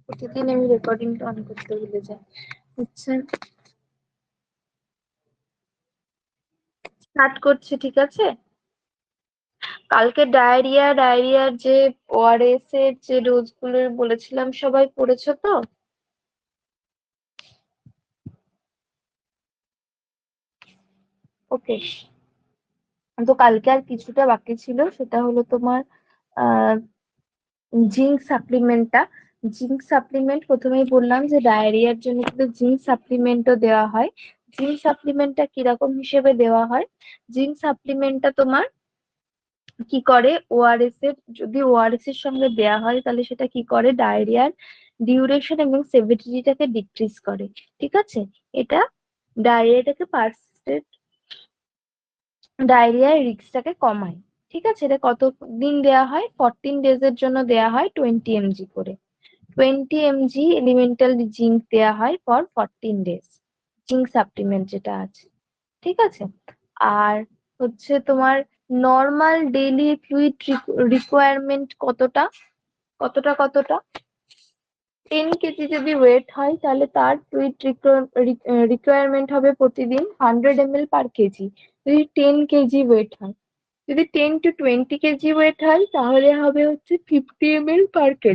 প্রতিদিন আমি রেকর্ডিংটা অন করতে ভুলে যাই। আচ্ছা, স্টার্ট করছি, ঠিক আছে? কালকে ডায়রিয়ার যে ওআরএস এর যে ডোজ গুলো বলেছিলাম, সবাই পড়েছো তো? ওকে, তো কালকে আর কিছুটা বাকি ছিল, সেটা হলো তোমার জিঙ্ক সাপ্লিমেন্টটা। জিঙ্ক সাপ্লিমেন্ট প্রথমেই বললাম যে ডায়রিয়ার জন্য কিন্তু জিঙ্ক সাপ্লিমেন্টও দেওয়া হয়। জিঙ্ক সাপ্লিমেন্টটা কিরকম হিসেবে দেওয়া হয়? জিঙ্ক সাপ্লিমেন্টটা তোমার কি করে, ওআরএস এর, যদি ওআরএস এর সঙ্গে দেয়া হয় তাহলে সেটা কি করে, ডায়রিয়ার ডিউরেশন এবং সেভিরিটিটাকে ডিক্রিজ করে। ঠিক আছে? এটা ডায়রিয়াটাকে পার্সিস্টেন্ট ডায়রিয়ার রিস্কটাকে কমায়। ঠিক আছে? এটা কতদিন দেয়া হয়? 14 days এর জন্য দেয়া হয় 20 mg করে। 20 mg এলিমেন্টাল জিঙ্ক দেয়া হয় ফর 14 days, জিঙ্ক সাপ্লিমেন্ট যেটা আছে। ঠিক আছে? আর হচ্ছে তোমার নর্মাল ডেইলি ফ্লুইড রিকোয়ারমেন্ট কতটা কতটা কতটা 10 কেজি যদি ওয়েট হয় তাহলে তার ফ্লুইড রিকোয়ারমেন্ট হবে প্রতিদিন 100 ml/kg, যদি 10 কেজি ওয়েট হয়। যদি 10 to 20 কেজি ওয়েট হয় তাহলে হবে হচ্ছে 50 ml/kg।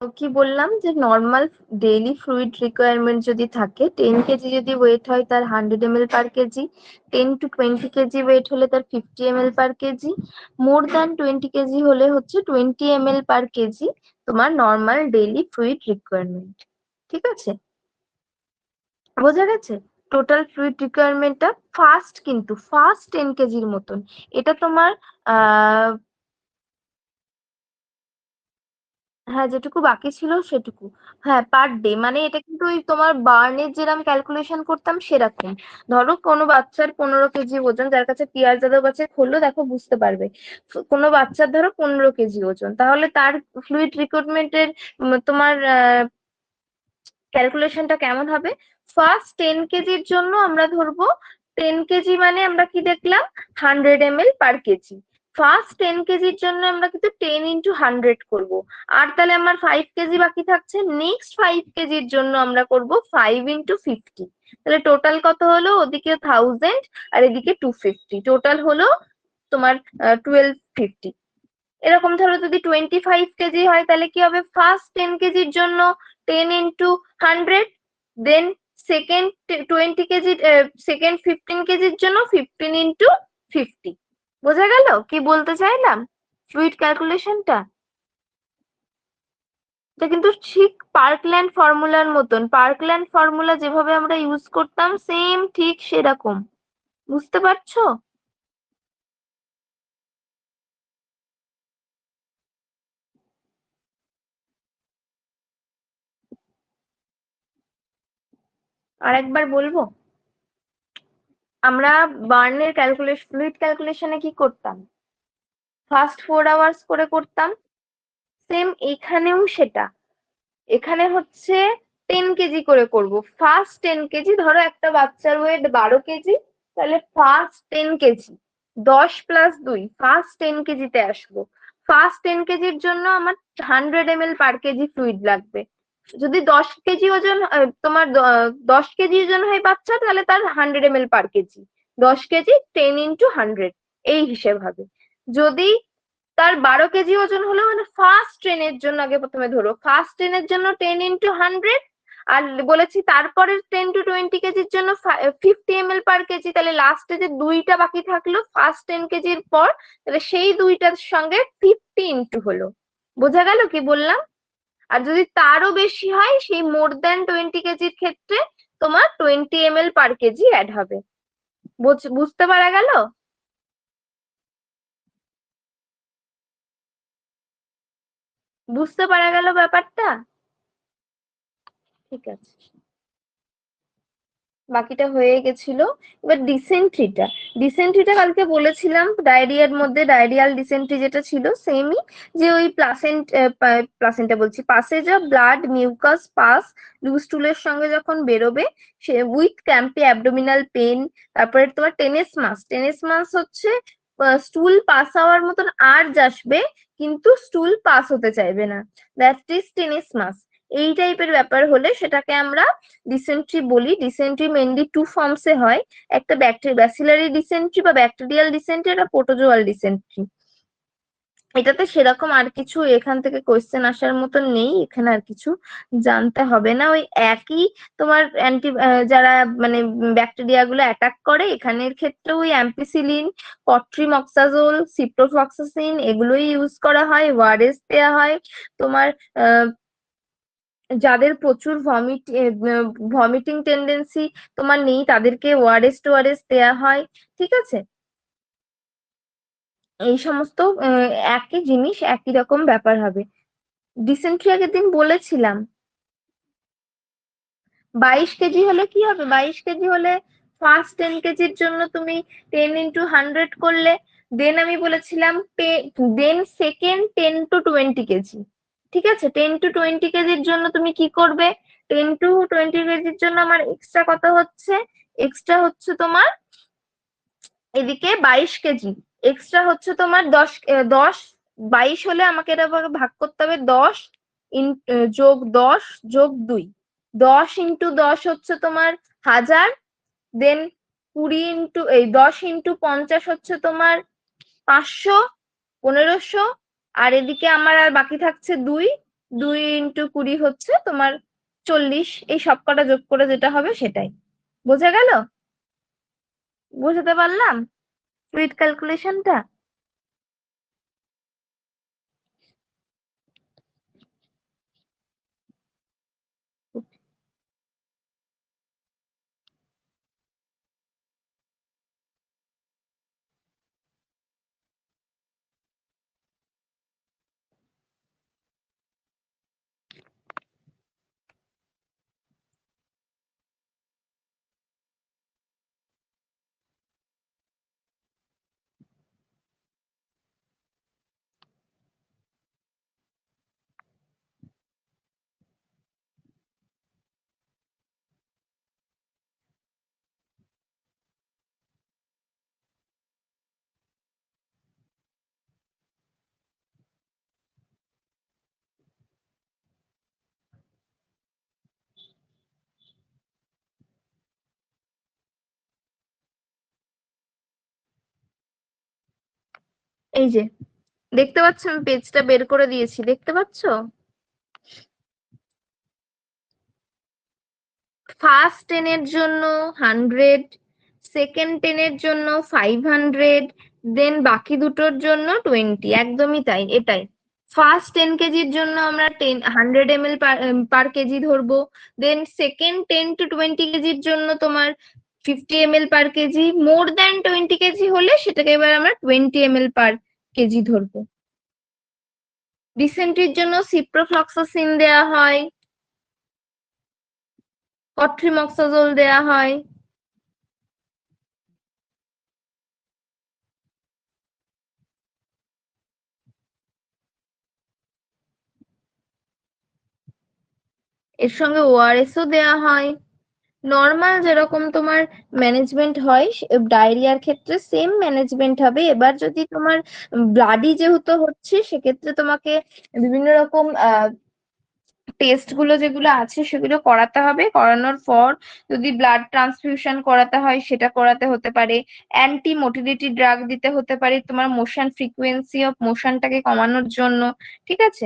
তো কি বললাম যে নর্মাল ডেইলি ফ্লুইড রিকোয়ারমেন্ট যদি থাকে, 10 কেজি যদি ওয়েট হয় তার 100 ml/kg, 10 to 20 কেজি ওয়েট হলে তার 50 ml/kg, মোর দ্যান 20 কেজি হলে হচ্ছে 20 ml/kg তোমার নর্মাল ডেইলি ফ্লুইড রিকোয়ারমেন্ট। ঠিক আছে? বোঝা গেছে? টোটাল ফ্লুইড রিকোয়ারমেন্টটা ফার্স্ট, কিন্তু ফার্স্ট 10 কেজির মতন। এটা তোমার আহ হ্যাঁ, যেটুকু বাকি ছিল সেটুকু। হ্যাঁ, পার ডে, মানে এটা কিন্তু ওই তোমার বার্নের যেরকম ক্যালকুলেশন করতাম সেরকম। ধরো কোনো বাচ্চার 15 কেজি ওজন, যার কাছে পিয়ার যাদব আছে খোলো, দেখো বুঝতে পারবে। কোনো বাচ্চার ধরো 15 কেজি ওজন, তাহলে তার ফ্লুইড রিক্রুটমেন্টের তোমার ক্যালকুলেশনটা কেমন হবে? ফার্স্ট 10 কেজির জন্য আমরা ধরবো, 10 কেজি মানে আমরা কি দেখলাম, 100 ml/kg। ফার্স্ট 10 কেজির জন্য আমরা কিন্তু 10 into 100 করব। আর তাহলে আমার 5 কেজি বাকি থাকছে, নেক্সট 5 কেজির জন্য আমরা করব 5 into 50। তাহলে টোটাল কত হলো? ওদিকে 1000 আর এদিকে 250, টোটাল হলো তোমার 1250। এরকম ধরো যদি 25 কেজি হয় তাহলে কি হবে, ফার্স্ট 10 কেজির জন্য 10 into 100, দেন সেকেন্ড 20 কেজি, সেকেন্ড 15 কেজির জন্য 15 into 50। বোঝা গেল কি বলতে চাইলাম? ফ্লুইড ক্যালকুলেশনটা এটা কিন্তু ঠিক পার্কল্যান্ড ফর্মুলার মতন, পার্কল্যান্ড ফর্মুলা যেভাবে আমরা ইউজ করতাম সেম ঠিক সেরকম। বুঝতে পারছো? আর একবার বলবো, আমরা বার্নের ক্যালকুলেশন, ফ্লুইড ক্যালকুলেশনে কি করতাম, ফার্স্ট 4 আওয়ার্স করে করতাম। সেম এখানেও সেটা, এখানে হচ্ছে 10 কেজি করে করব। ফার্স্ট 10 কেজি, ধরো একটা বাচ্চার ওয়েট 12 কেজি, তাহলে ফার্স্ট 10 কেজি, 10 + 2, ফার্স্ট 10 কেজিতে আসবো। ফার্স্ট 10 কেজির জন্য আমার 100 ml/kg ফ্লুইড লাগবে। যদি 10 কেজি ওজন তোমার 10 কেজি ওজন হয় বাচ্চা, তাহলে তার 100 ml/kg, 10 কেজি 10 into 100, এই হিসেব হবে। যদি তার 12 কেজি ওজন হলো, মানে ফার্স্ট ট্রেনের জন্য আগে প্রথমে ধরো, ফার্স্ট ট্রেনের জন্য 10 into 100, আর বলেছি তারপরে 10 to 20 কেজির জন্য 50 ml/kg, তাহলে লাস্টে যে দুইটা বাকি থাকলো ফার্স্ট 10 কেজির পর, তাহলে সেই দুইটার সঙ্গে 50 হলো। বোঝা গেল কি বললাম? আর যদি তারও বেশি হয়, সেই মোর দ্যান 20 কেজির ক্ষেত্রে তোমার 20 ml/kg অ্যাড হবে। বুঝতে পারা গেল? বুঝতে পারা গেল ব্যাপারটা? ঠিক আছে, বাকিটা হয়ে গেছিল। এবার ডিসেন্ট্রিটা, ডিসেন্ট্রিটা কালকে বলেছিলাম ডায়রিয়ার মধ্যে ডায়রিয়াল ডিসেন্ট্রি যেটা ছিল সেমই, যে ওই প্লাসেন্টা বলছি, passage of blood mucus pass loose টুলের সঙ্গে যখন বেরোবে, সে উইথ ক্যাম্পি অ্যাবডোমিনাল পেন, তারপরে তোমার টেনেসমাস, টেনেসমাস হচ্ছে স্টুল পাস হওয়ার মতন আর্জ আসবে কিন্তু স্টুল পাস হতে চাইবে না, দ্যাট ইজ টেনেসমাস। এই টাইপের ব্যাপার হলে সেটাকে আমরা ডিসেন্ট্রি বলি। ডিসেন্ট্রি মেনলি টু ফর্মসে হয়, একটা ব্যাসিলারি ডিসেন্ট্রি বা ব্যাকটেরিয়াল ডিসেন্ট্রি, একটা প্রোটোজোয়াল ডিসেন্ট্রি। এটাতে সেরকম আর কিছু এখান থেকে কোয়েশ্চেন আসার মতন নেই, এখানে আর কিছু জানতে হবে না। ওই একই তোমার যারা মানে ব্যাকটেরিয়া গুলো অ্যাটাক করে, এখানের ক্ষেত্রে ওই অ্যাম্পিসিলিন, কট্রিমক্সাজোল, সিপ্রোফ্লক্সাসিন এগুলোই ইউজ করা হয়, ওআরএস দেওয়া হয়। তোমার যাদের প্রচুর ভমিটিং টেন্ডেন্সি তোমার নেই, তাদেরকে ওআরএস টোআরএস দেয়া হয়। ঠিক আছে, এই সমস্ত একই জিনিস, একই রকম ব্যাপার হবে। ডিসেন্ট্রি আগের দিন বলেছিলাম। 22 কেজি হলে কি হবে, 22 কেজি হলে ফার্স্ট 10 কেজির জন্য তুমি 10 × 100 করলে, দেন আমি বলেছিলাম দেন সেকেন্ড 10 to 20 কেজি। ঠিক আছে, 10 to 20 কেজির জন্য তুমি কি করবে, 10 to 20 কেজির জন্য আমার এক্সট্রা কত হচ্ছে, এক্সট্রা হচ্ছে তোমার এদিকে 22 কেজি, এক্সট্রা হচ্ছে তোমার 10, 22 হলে আমাকে এটা আবার ভাগ করতে হবে 10 যোগ 10 যোগ 2, 10 × 10 হচ্ছে তোমার 1000, দেন 10 × 50 হচ্ছে তোমার 500, 1500, আর এদিকে আমার আর বাকি থাকছে 2, 2 × 20 হচ্ছে তোমার 40। এই সব কটা যোগ করে যেটা হবে সেটাই। বোঝা গেল? বুঝতে পারলাম ফ্লুইড ক্যালকুলেশনটা? এই যে দেখতে পাচ্ছ, আমি পেজটা বের করে দিয়েছি, দেখতে পাচ্ছ? ফার্স্ট 10 এর জন্য 100, সেকেন্ড 10 এর জন্য 500, দেন বাকি দুটোর জন্য 20, একদমই তাই, এটাই। ফার্স্ট 10 কেজির জন্য আমরা 100 ml পার কেজি ধরবো, দেন সেকেন্ড 10 to 20 কেজির জন্য তোমার 50 ml পার কেজি, মোর দ্যান 20 কেজি হলে সেটাকে এবার আমরা 20 ml পার কেজি ধরবো। ডিসেন্ট্রির জন্য সিপ্রোফ্লক্সাসিন দেয়া হয়, কট্রিমক্সাজোল দেয়া হয়। এর সঙ্গে ওআরএস ও দেয়া হয়। নর্মাল যেরকম তোমার ম্যানেজমেন্ট হয় ডায়রিয়ার ক্ষেত্রে সেম ম্যানেজমেন্ট হবে। এবার যদি তোমার ব্লাডি যেহেতু হচ্ছে, সেক্ষেত্রে তোমাকে বিভিন্ন রকম টেস্ট গুলো যেগুলো আছে সেগুলো করাতে হবে। করানোর পর যদি ব্লাড ট্রান্সফিউশন করাতে হয় সেটা করাতে হতে পারে, অ্যান্টি মোটিলিটি ড্রাগ দিতে হতে পারে তোমার মোশন ফ্রিকোয়েন্সি অফ মোশনটাকে কমানোর জন্য। ঠিক আছে,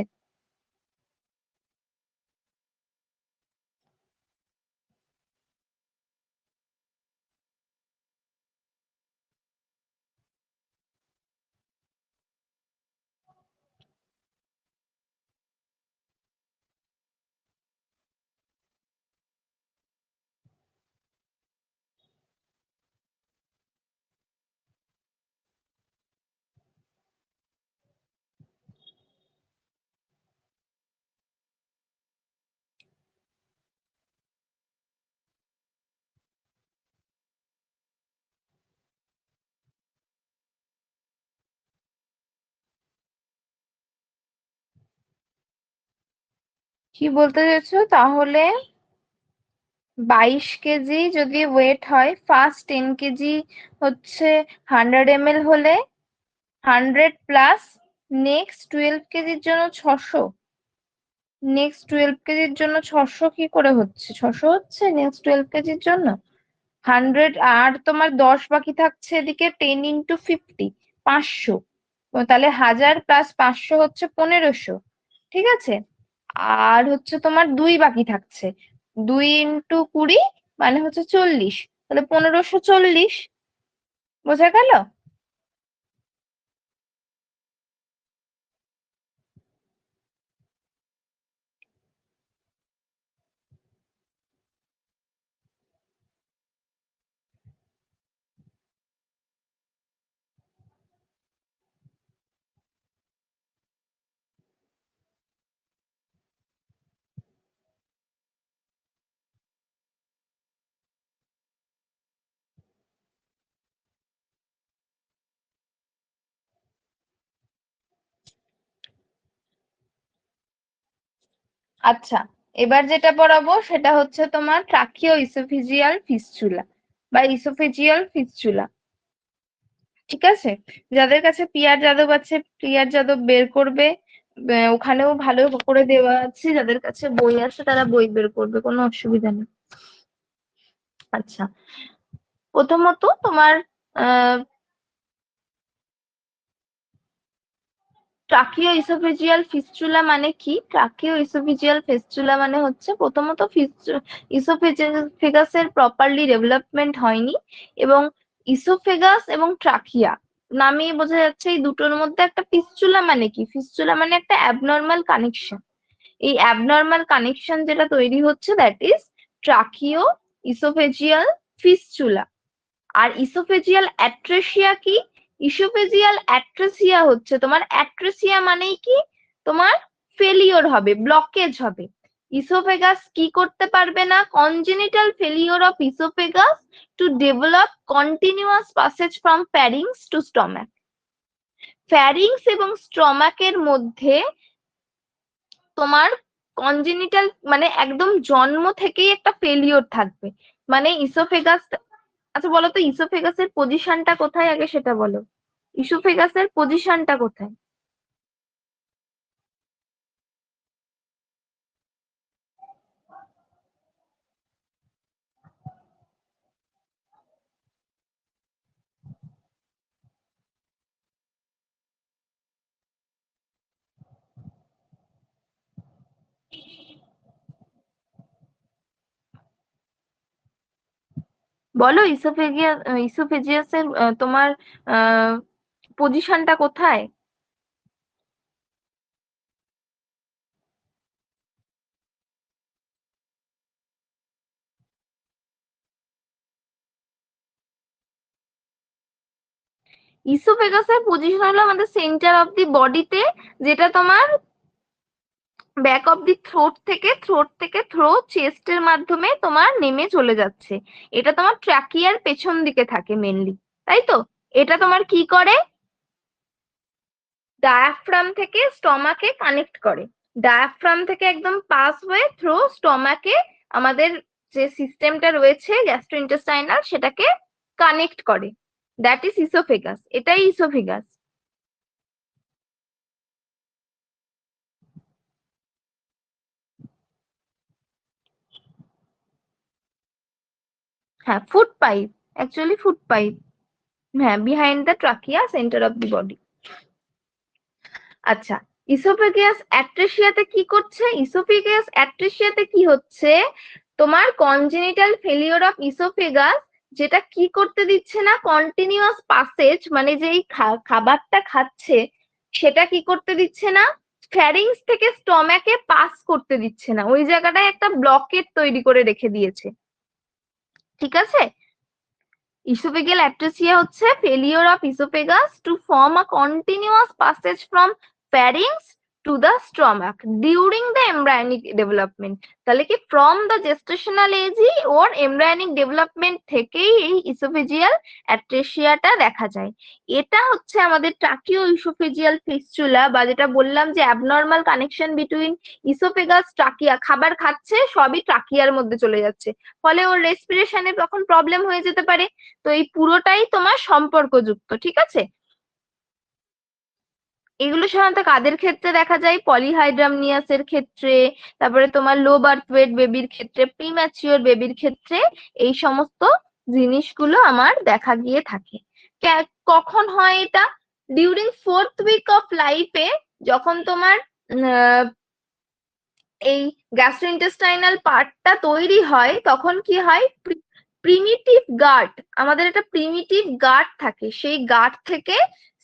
কি বলতে চাইছো? তাহলে 22 কেজি যদি ওয়েট হয়, ফার্স্ট 10 কেজি হচ্ছে 100 ml হলে 100 প্লাস নেক্সট 12 কেজির জন্য 600। নেক্সট 12 কেজির জন্য 600 কি করে হচ্ছে? 600 হচ্ছে নেক্সট 12 কেজির জন্য 100, আর তোমার 10 বাকি থাকছে এদিকে 10 ইন্টু 50, 500। তাহলে 1000 প্লাস 500 হচ্ছে 1500। ঠিক আছে, আর হচ্ছে তোমার 2 বাকি থাকছে, 2 ইন্টু 20 মানে হচ্ছে 40, তাহলে 1540। বোঝা গেল? আচ্ছা, এবার যেটা পড়াবো সেটা হচ্ছে তোমার ট্রাকিও ইসোফেজিয়াল ফিস্চুলা বা ইসোফেজিয়াল ফিস্চুলা। ঠিক আছে, যাদের কাছে পিয়ার যাদব আছে পিয়ার যাদব বের করবে। ওখানেও ভালো করে দেওয়া আছে, যাদের কাছে বই আছে তারা বই বের করবে, কোনো অসুবিধা নেই। আচ্ছা, প্রথমত তোমার আহ ট্রাকিও ইসোফেজিয়াল ফিস্চুলা মানে কি? ট্রাকিও ইসোফেজিয়াল ফিস্চুলা মানে হচ্ছে প্রথমত ইসোফেগাসের প্রপারলি ডেভেলপমেন্ট হয়নি, এবং ইসোফেগাস এবং ট্রাকিয়া নামেই বোঝা যাচ্ছে এই দুটোর মধ্যে একটা ফিস্চুলা। মানে কি? ফিস্চুলা মানে একটা অ্যাবনর্মাল কানেকশন। এই অ্যাবনর্মাল কানেকশন যেটা তৈরি হচ্ছে that is tracheo oesophageal fistula. আর ইসোফেজিয়াল অ্যাট্রেসিয়া কি? ইসোফেজিয়াল অ্যাট্রেসিয়া হচ্ছে তোমার, অ্যাট্রেসিয়া মানেই কি? তোমার ফেলিওর হবে, ব্লকেজ হবে। ইসোফেগাস কি করতে পারবে না? Congenital failure of oesophagus to develop continuous passage from pharynx to stomach. Pharynx এবং স্টমাকের মধ্যে তোমার কনজেনিটাল মানে একদম জন্ম থেকেই একটা ফেলিওর থাকবে। মানে ইসোফেগাস, আচ্ছা বলো তো ইসোফেগাসের পজিশনটা কোথায় আগে সেটা বলো। ইসোফেগাসের পজিশনটা কোথায়? বলো ইসোফেজিয়াসের তোমার পজিশনটা কোথায়? ইসোফেগাসের পজিশন হলো আমাদের সেন্টার অফ দি বডিতে, যেটা তোমার ব্যাক অফ দি থ্রোট থেকে থ্রো চেস্টের মাধ্যমে তোমার নেমে চলে যাচ্ছে। এটা তোমার ট্র্যাকিয়ার পেছন দিকে থাকে মেনলি, তাই তো? এটা তোমার কি করে? ডায়াফ্রাম থেকে স্টমাকে কানেক্ট করে। ডায়াফ্রাম থেকে একদম পাস হয়ে থ্রু স্টমাকে আমাদের যে সিস্টেমটা রয়েছে গ্যাস্ট্রোইন্টেস্টাইনাল সেটাকে কানেক্ট করে। দ্যাট ইজ ইসোফেগাস, এটাই ইসোফেগাস। হ্যাঁ, food pipe, actually food pipe. হ্যাঁ, behind the trachea, centre of the body. আচ্ছা, ইসোফেগিয়াস অ্যাট্রেসিয়াতে কি করছে? ইসোফেগিয়াস অ্যাট্রেসিয়াতে কি হচ্ছে? তোমার কনজেনিটাল ফেলিওর অফ ইসোফেগাস, যেটা কি করতে দিচ্ছে না? কন্টিনিউয়াস পাসেজ, মানে যে এই খাবারটা খাচ্ছে সেটা কি করতে দিচ্ছে না? ফ্যারিংস থেকে স্টমাকে পাস করতে দিচ্ছে না, ওই জায়গাটায় একটা ব্লকেট তৈরি করে রেখে দিয়েছে। ঠিক আছে, ইসোফেগিয়াল অ্যাট্রেসিয়া হচ্ছে failure of oesophagus to form a continuous passage from pharynx to the stomach during the embryonic development। তাহলে কি from the gestational age or embryonic development থেকেই এই ইসোফেজিয়াল অ্যাট্রেসিয়াটা দেখা যায়। এটা হচ্ছে আমাদের ট্রাকিও ইসোফেজিয়াল ফিস্চুলা, বা যেটা বললাম যে abnormal connection between oesophagus trachea, খাবার খাচ্ছে সবই ট্রাকিয়ার মধ্যে চলে যাচ্ছে, ফলে ওর রেসপিরেশনে তখন প্রবলেম হয়ে যেতে পারে। তো এই পুরোটাই তোমার সম্পর্কযুক্ত, ঠিক আছে। এগুলো সাধারণত কাদের ক্ষেত্রে দেখা যায়? পলিহাইড্রামনিয়াসের ক্ষেত্রে, তারপরে তোমার লো বার্থ ওয়েট বেবির ক্ষেত্রে, প্রিম্যাচিওর বেবির ক্ষেত্রে এই সমস্ত জিনিসগুলো আমার দেখা গিয়ে থাকে। কখন হয় এটা? ডিউরিং 4th উইক অফ লাইফে, যখন তোমার এই গ্যাস্ট্রোইন্টেস্টাইনাল পার্টটা তৈরি হয়, তখন কি হয়, প্রিমিটিভ গার্ড, আমাদের একটা প্রিমিটিভ গার্ড থাকে, সেই গার্ড থেকে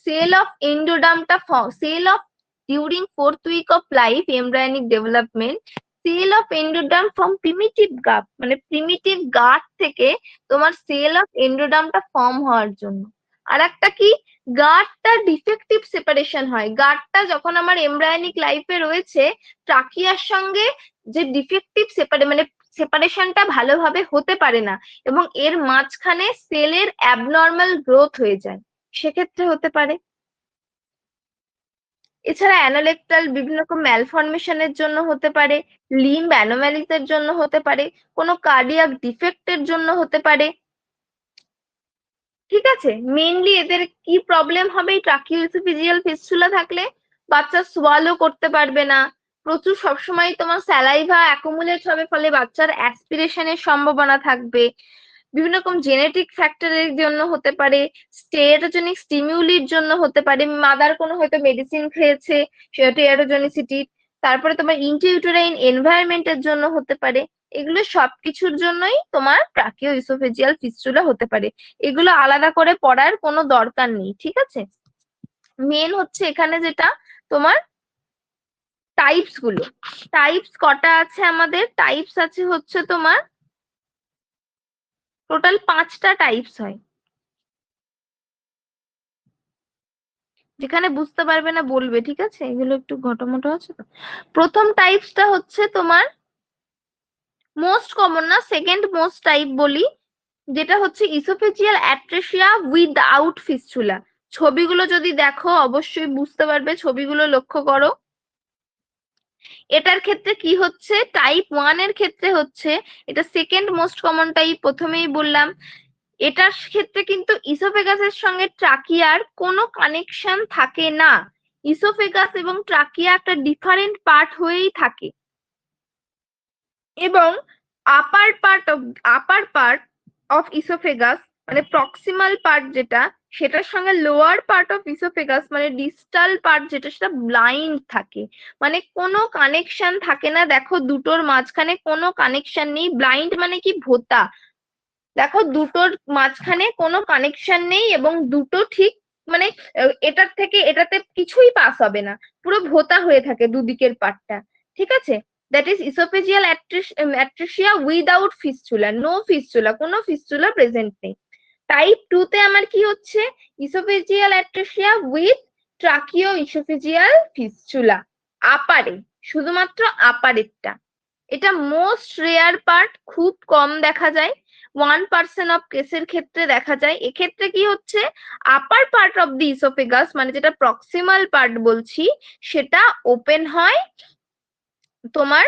সেল অফ এন্ডোডার্মটা cell of during 4th week of life embryonic development, cell of endoderm from primitive gut, মানে প্রিমিটিভ গার্ড থেকে তোমার সেল অফ এন্ডোডার্মটা ফর্ম হওয়ার জন্য। আর একটা কি, গার্ডটা ডিফেক্টিভ সেপারেশন হয়। গার্ডটা যখন আমার এমব্রায়োনিক লাইফে রয়েছে, ট্রাকিয়ার সঙ্গে যে ডিফেক্টিভ মানে সেপারেশনটা ভালোভাবে হতে পারে না, এবং এর মাঝখানে সেলের অ্যাবনর্মাল গ্রোথ হয়ে যায়, সেক্ষেত্রে হতে পারে। এছাড়া অ্যানালেকটাল বিভিন্ন রকম ম্যালফরমেশনের জন্য হতে পারে, লিম্ব অ্যানোমালিসের জন্য হতে পারে, কোনো কার্ডিয়াক ডিফেক্টের জন্য হতে পারে, ঠিক আছে। মেইনলি এদের কি প্রবলেম হবে, ট্রাকিওইসোফেজিয়াল ফিস্টুলা থাকলে বাচ্চা সোয়ালো করতে পারবে না, প্রচুর সবসময় তোমার স্যালাইভা অ্যাকুমুলেট হবে, ফলে বাচ্চার অ্যাসপিরেশনের সম্ভাবনা থাকবে। বিভিন্ন রকম জেনেটিক ফ্যাক্টরের জন্য হতে পারে, স্টেরোজেনিক স্টিমিউলির জন্য হতে পারে, মাদার কোনো হয়তো মেডিসিন খেয়েছে টেরাটোজেনিসিটি, তারপরে তোমার ইন্ট্রাইউটেরাইন এনভায়রনমেন্টের জন্য হতে পারে। এগুলো সবকিছুর জন্যই তোমার ট্রাকিও ইসোফেজিয়াল ফিস্টুলা হতে পারে। এগুলো আলাদা করে পড়ার কোনো দরকার নেই, ঠিক আছে। মেন হচ্ছে এখানে যেটা তোমার টাইপস গুলো, টাইপস কটা আছে আমাদের? টাইপস আছে হচ্ছে তোমার টোটাল 5টা টাইপস হয়। যেখানে বুঝতে পারবে না বলবে, ঠিক আছে, এগুলো একটু ঘটমটো আছে তো। প্রথম টাইপসটা হচ্ছে তোমার মোস্ট কমন না, সেকেন্ড মোস্ট টাইপ বলি, যেটা হচ্ছে ইসোফেজিয়াল অ্যাট্রেসিয়া উইদাউট ফিস্টুলা। ছবিগুলো যদি দেখো অবশ্যই বুঝতে পারবে, ছবিগুলো লক্ষ্য করো। এটার ক্ষেত্রে কি হচ্ছে, টাইপ 1 এর ক্ষেত্রে হচ্ছে, এটা সেকেন্ড মোস্ট কমন টাইপ, প্রথমেই বললাম। এটার ক্ষেত্রে কিন্তু ইসোফেগাসের সঙ্গে ট্রাকিয়ার কোনো কানেকশন থাকে না। ইসোফেগাস এবং ট্রাকিয়া একটা ডিফারেন্ট পার্ট হয়েই থাকে, এবং আপার পার্ট অফ ইসোফেগাস মানে প্রক্সিমাল পার্ট যেটা, সেটার সঙ্গে লোয়ার পার্ট অফ ইসোফেগাস মানে ডিস্টাল পার্ট যেটা, সেটা ব্লাইন্ড থাকে, মানে কোনো কানেকশন থাকে না। দেখো দুটোর মাঝখানে কোনো কানেকশন নেই। ব্লাইন্ড মানে কি, ভোতা। দেখো দুটোর মাঝখানে কোনো কানেকশন নেই, এবং দুটো ঠিক মানে এটার থেকে এটাতে কিছুই পাস হবে না, পুরো ভোতা হয়ে থাকে দুদিকের পার্টটা, ঠিক আছে। That is oesophageal atresia without fistula, no fistula, কোনো ফিস্টুলা প্রেজেন্ট নেই। টাইপ 2 তে আমার কি হচ্ছে, oesophageal atresia with tracheo oesophageal fistula, আপারে, শুধুমাত্র আপারেরটা। এটা মোস্ট রেয়ার পার্ট, খুব কম দেখা যায়, 1% অফ কেসের ক্ষেত্রে দেখা যায়। এক্ষেত্রে কি হচ্ছে, আপার পার্ট অফ দি ইসোফেগাস মানে যেটা প্রক্সিমাল পার্ট বলছি, সেটা ওপেন হয় তোমার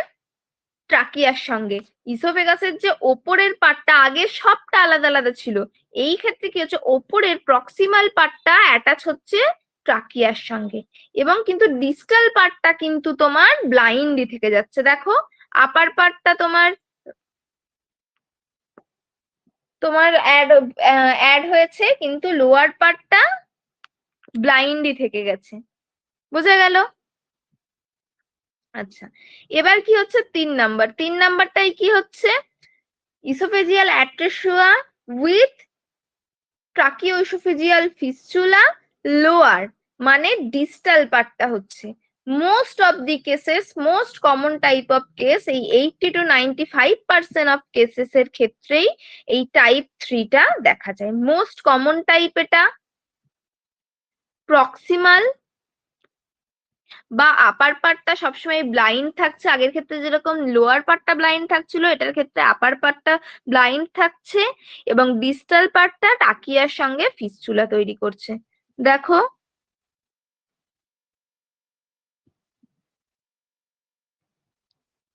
ট্রাকিয়ার সঙ্গে। ইসোফেগাসের যে ওপরের পার্টটা আগে সবটা আলাদা আলাদা ছিল, এই ক্ষেত্রে কি হচ্ছে, ওপরের প্রক্সিমাল পার্টটা অ্যাটাচ হচ্ছে ট্রাকিয়ার সঙ্গে, এবং কিন্তু ডিস্টাল পার্টটা কিন্তু তোমার ব্লাইন্ডই থেকে যাচ্ছে। দেখো আপার পার্টটা তোমার তোমার অ্যাড হয়েছে, কিন্তু লোয়ার পার্টটা ব্লাইন্ডই থেকে গেছে, বোঝা গেল? আচ্ছা, এবার কি হচ্ছে 3 নাম্বার, 3 নাম্বারটাই কি হচ্ছে, oesophageal atresia with tracheoesophageal fistula lower, মানে ডিস্টাল পার্টটা হচ্ছে। Most of the cases, most common type of case, এই 80 to 95% অফ কেসেস এর ক্ষেত্রেই এই টাইপ 3টা দেখা যায়। মোস্ট কমন টাইপ এটা, প্রক্সিমাল, বা আপার পার্টটা সবসময় ব্লাইন্ড থাকছে, আগের ক্ষেত্রে যেরকম লোয়ার পার্টটা ব্লাইন্ড থাকছিল এটার ক্ষেত্রে আপার পার্টটা ব্লাইন্ড থাকছে, এবং ডিস্টাল পার্টটা টাকিয়ার সঙ্গে ফিস্চুলা তৈরি করছে। দেখো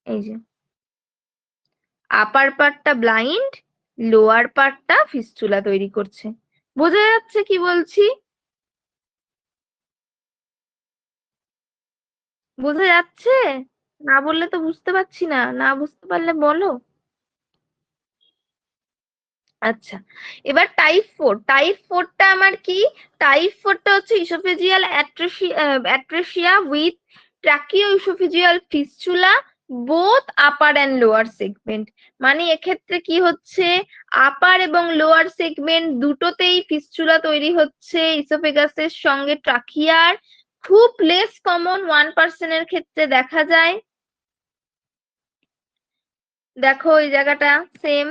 এই যে আপার পার্টটা ব্লাইন্ড, লোয়ার পার্টটা ফিস্চুলা তৈরি করছে। বোঝা যাচ্ছে কি বলছি? বোঝা যাচ্ছে? না বললে তো বুঝতে পারছি না, না বুঝতে পারলে বলো। আচ্ছা, এবার টাইপ 4টা আমার কি? টাইপ 4টা হচ্ছে oesophageal atresia with tracheo oesophageal fistula both upper and lower segment. মানে এক্ষেত্রে কি হচ্ছে, আপার এবং লোয়ার সেগমেন্ট দুটোতেই ফিস্চুলা তৈরি হচ্ছে ইসোফেগাসের সঙ্গে ট্রাকিয়ার। খুব লেস কমন, 1% ক্ষেত্রে দেখা যায়। দেখো এই জায়গাটা সেম,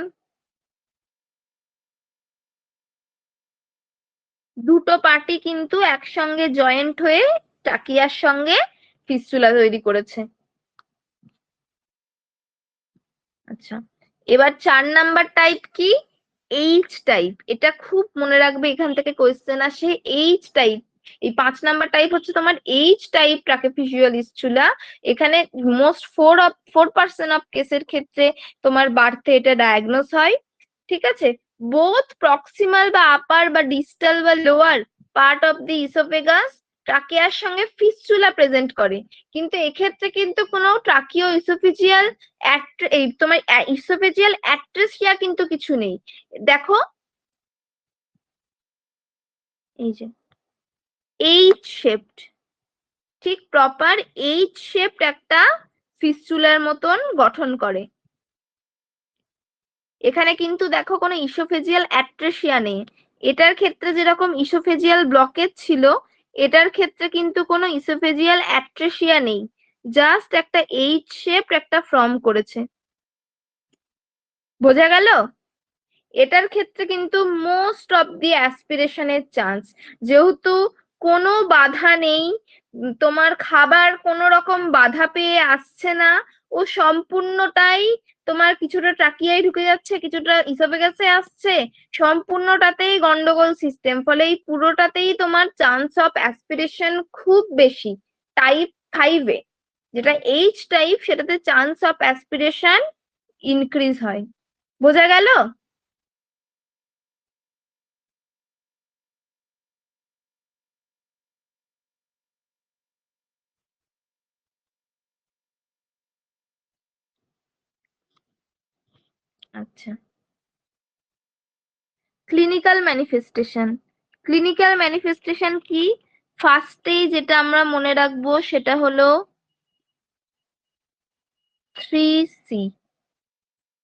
দুটো পার্টি কিন্তু একসঙ্গে জয়েন্ট হয়ে টাকিয়ার সঙ্গে ফিস্চুলা তৈরি করেছে। আচ্ছা, এবার 4 নাম্বার টাইপ কি? H type. এটা খুব মনে রাখবে, এখান থেকে কোয়েশ্চেন আসে। এইচ টাইপ, এই 5 নাম্বার টাইপ হচ্ছে তোমার এইচ টাইপ ট্রাকেফিসিয়াল ইস্চুলা। এখানে মোস্ট 4% অফ কেসের ক্ষেত্রে তোমার বার্থে এটা ডায়াগনোস হয়। ঠিক আছে, বোথ প্রক্সিমাল বা আপার বা ডিস্টাল বা lower part of the oesophagus ট্রাকিয়ার সঙ্গে ফিস্চুলা প্রেজেন্ট করে। কিন্তু এক্ষেত্রে কিন্তু কোনো ট্রাকিও ইসোফেজিয়াল এই তোমার ইসোফেজিয়াল অ্যাট্রেসিয়া কিন্তু কিছু নেই। দেখো এই যে এইচ শেপড, ঠিক প্রপার এইচ শেপড একটা ফিস্চুলার মতন গঠন করে। এখানে কিন্তু দেখো কোনো ইসোফেজিয়াল অ্যাট্রেসিয়া নেই। এটার ক্ষেত্রে যেরকম ইসোফেজিয়াল ব্লকেজ ছিল, এটার ক্ষেত্রে কিন্তু কোনো ইসোফেজিয়াল অ্যাট্রেসিয়া নেই, জাস্ট একটা এইচ শেপ একটা ফর্ম করেছে। বোঝা গেল? এটার ক্ষেত্রে কিন্তু মোস্ট অফ দি অ্যাসপিরেশনের চান্স, যেহেতু কোনো বাধা নেই, তোমার খাবার কোনো রকম বাধা পেয়ে আসছে না, ও সম্পূর্ণটাই তোমার কিছুটা ট্রাকিয়ায় ঢুকে যাচ্ছে, কিছুটা ইসোফেগাসে আসছে, সম্পূর্ণটাতেই গন্ডগোল সিস্টেম, ফলে এই পুরোটাতেই তোমার চান্স অফ অ্যাসপিরেশন খুব বেশি। টাইপ 5-এ যেটা এইচ টাইপ, সেটাতে চান্স অফ অ্যাসপিরেশন ইনক্রিজ হয়। বোঝা গেল? আচ্ছা, ক্লিনিক্যাল ম্যানিফেস্টেশন। ক্লিনিক্যাল ম্যানিফেস্টেশন কি? ফার্স্টেই যেটা আমরা মনে রাখবো সেটা হলো 3C।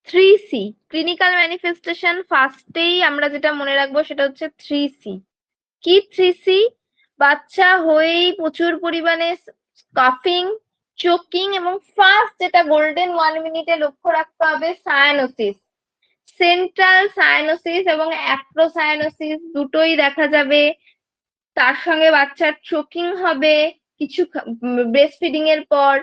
3C ক্লিনিক্যাল ম্যানিফেস্টেশন, ফার্স্টেই আমরা যেটা মনে রাখবো সেটা হচ্ছে 3C। কি 3C? বাচ্চা হয়েই প্রচুর পরিমাণে কাফিং, চোকিং, এবং ফার্স্ট যেটা গোল্ডেন 1 মিনিটে লক্ষ্য রাখতে হবে, সায়ানোসিস। সেন্ট্রাল সায়ানোসিস এবং অ্যাক্রোসায়ানোসিস দুটোই দেখা যাবে। তার সঙ্গে বাচ্চার চোকিং হবে কিছু ব্রেস্ট ফিডিং এর পর।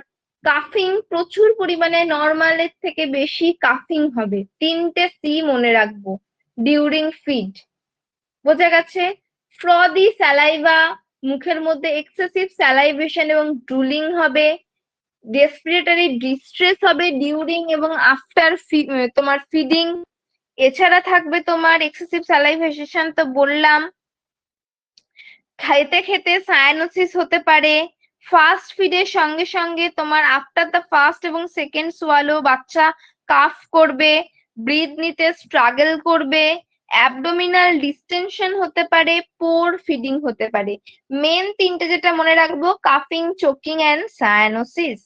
কাফিং, প্রচুর পরিমাণে নর্মালের থেকে বেশি কাফিং হবে। 3টে C মনে রাখবো ডিউরিং ফিড। বোঝা গেছে? ফ্রদি স্যালাইভা, মুখের মধ্যে এক্সেসিভ স্যালাইভেশন এবং ড্রুলিং হবে। রেসপিরেটরি ডিস্ট্রেস হবে ডিউরিং এবং আফটার তোমার ফিডিং। এছাড়া থাকবে তোমার এক্সেসিভ স্যালাইভেশন, তো বললাম। খেতে খেতে সায়ানোসিস হতে পারে। ফার্স্ট ফিডের সঙ্গে সঙ্গে তোমার আফটার দ্য ফার্স্ট এবং সেকেন্ড সোয়ালো বাচ্চা কাফ করবে, ব্রিথ নিতে স্ট্রাগল করবে, অ্যাবডোমিনাল ডিস্টেনশন হতে পারে, পোর ফিডিং হতে পারে। মেন 3টে যেটা মনে রাখবো, কাফিং, চোকিং অ্যান্ড সায়ানোসিস।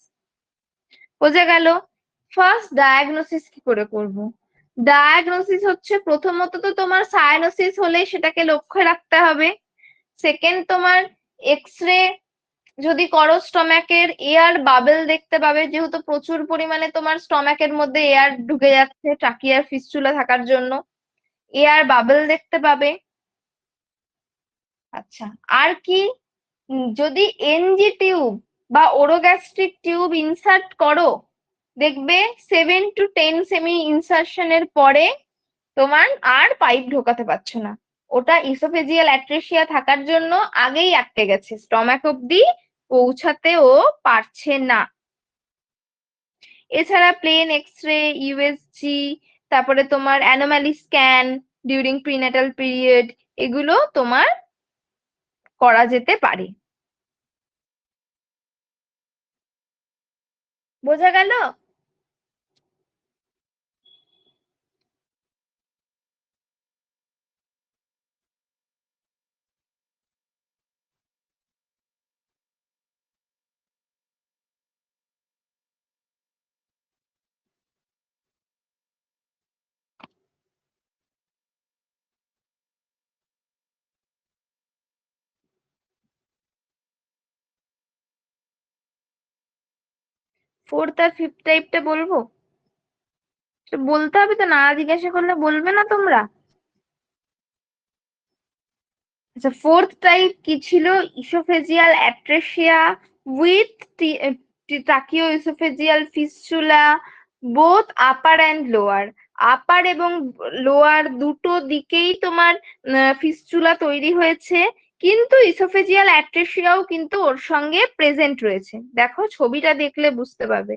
বোঝা গেল? ফার্স্ট ডায়াগনোসিস কি করে করব? ডায়াগনোসিস হচ্ছে প্রথমত তো তোমার সায়ানোসিস হলে সেটাকে লক্ষ্য রাখতে হবে। সেকেন্ড, তোমার এক্সরে যদি করো, স্টমাকের এয়ার বাবেল দেখতে পাবে, যেহেতু প্রচুর পরিমাণে তোমার স্টমাকের মধ্যে এয়ার ঢুকে যাচ্ছে ট্রাকিয়ার ফিস্চুলা থাকার জন্য, এয়ার বাবেল দেখতে পাবে। আচ্ছা, আর কি? যদি এনজি টিউব বা ওরোগ্যাস্ট্রিক টিউব ইনসার্ট করো, দেখবে 7 to 10 সেমি ইনসার্শনের পরে তোমার আর পাইপ ঢোকাতে পারছো না। ওটা ইসোফেজিয়াল অ্যাট্রেসিয়া থাকার জন্য আগেই আটকে গেছে, স্টমাক অব্দি পৌঁছাতে ও পারছে না। এছাড়া প্লেন এক্সরে, ইউএসজি, তারপরে তোমার anomaly scan during prenatal period, এগুলো তোমার করা যেতে পারে। বোঝা গেল? ফোর্থ আর ফিফথ টাইপটা বলবো? বলতে হবে তো, না জিজ্ঞাসা করলে বলবে না তোমরা? আচ্ছা, ফোর্থ টাইপ কি ছিল? Oesophageal atresia with tracheo oesophageal fistula, both upper and lower. Upper এবং লোয়ার দুটো দিকেই তোমার ফিস্চুলা তৈরি হয়েছে, কিন্তু ইসোফেজিয়াল অ্যাট্রেসিয়াও কিন্তু ওর সঙ্গে প্রেজেন্ট রয়েছে। দেখো ছবিটা দেখলে বুঝতে পারবে।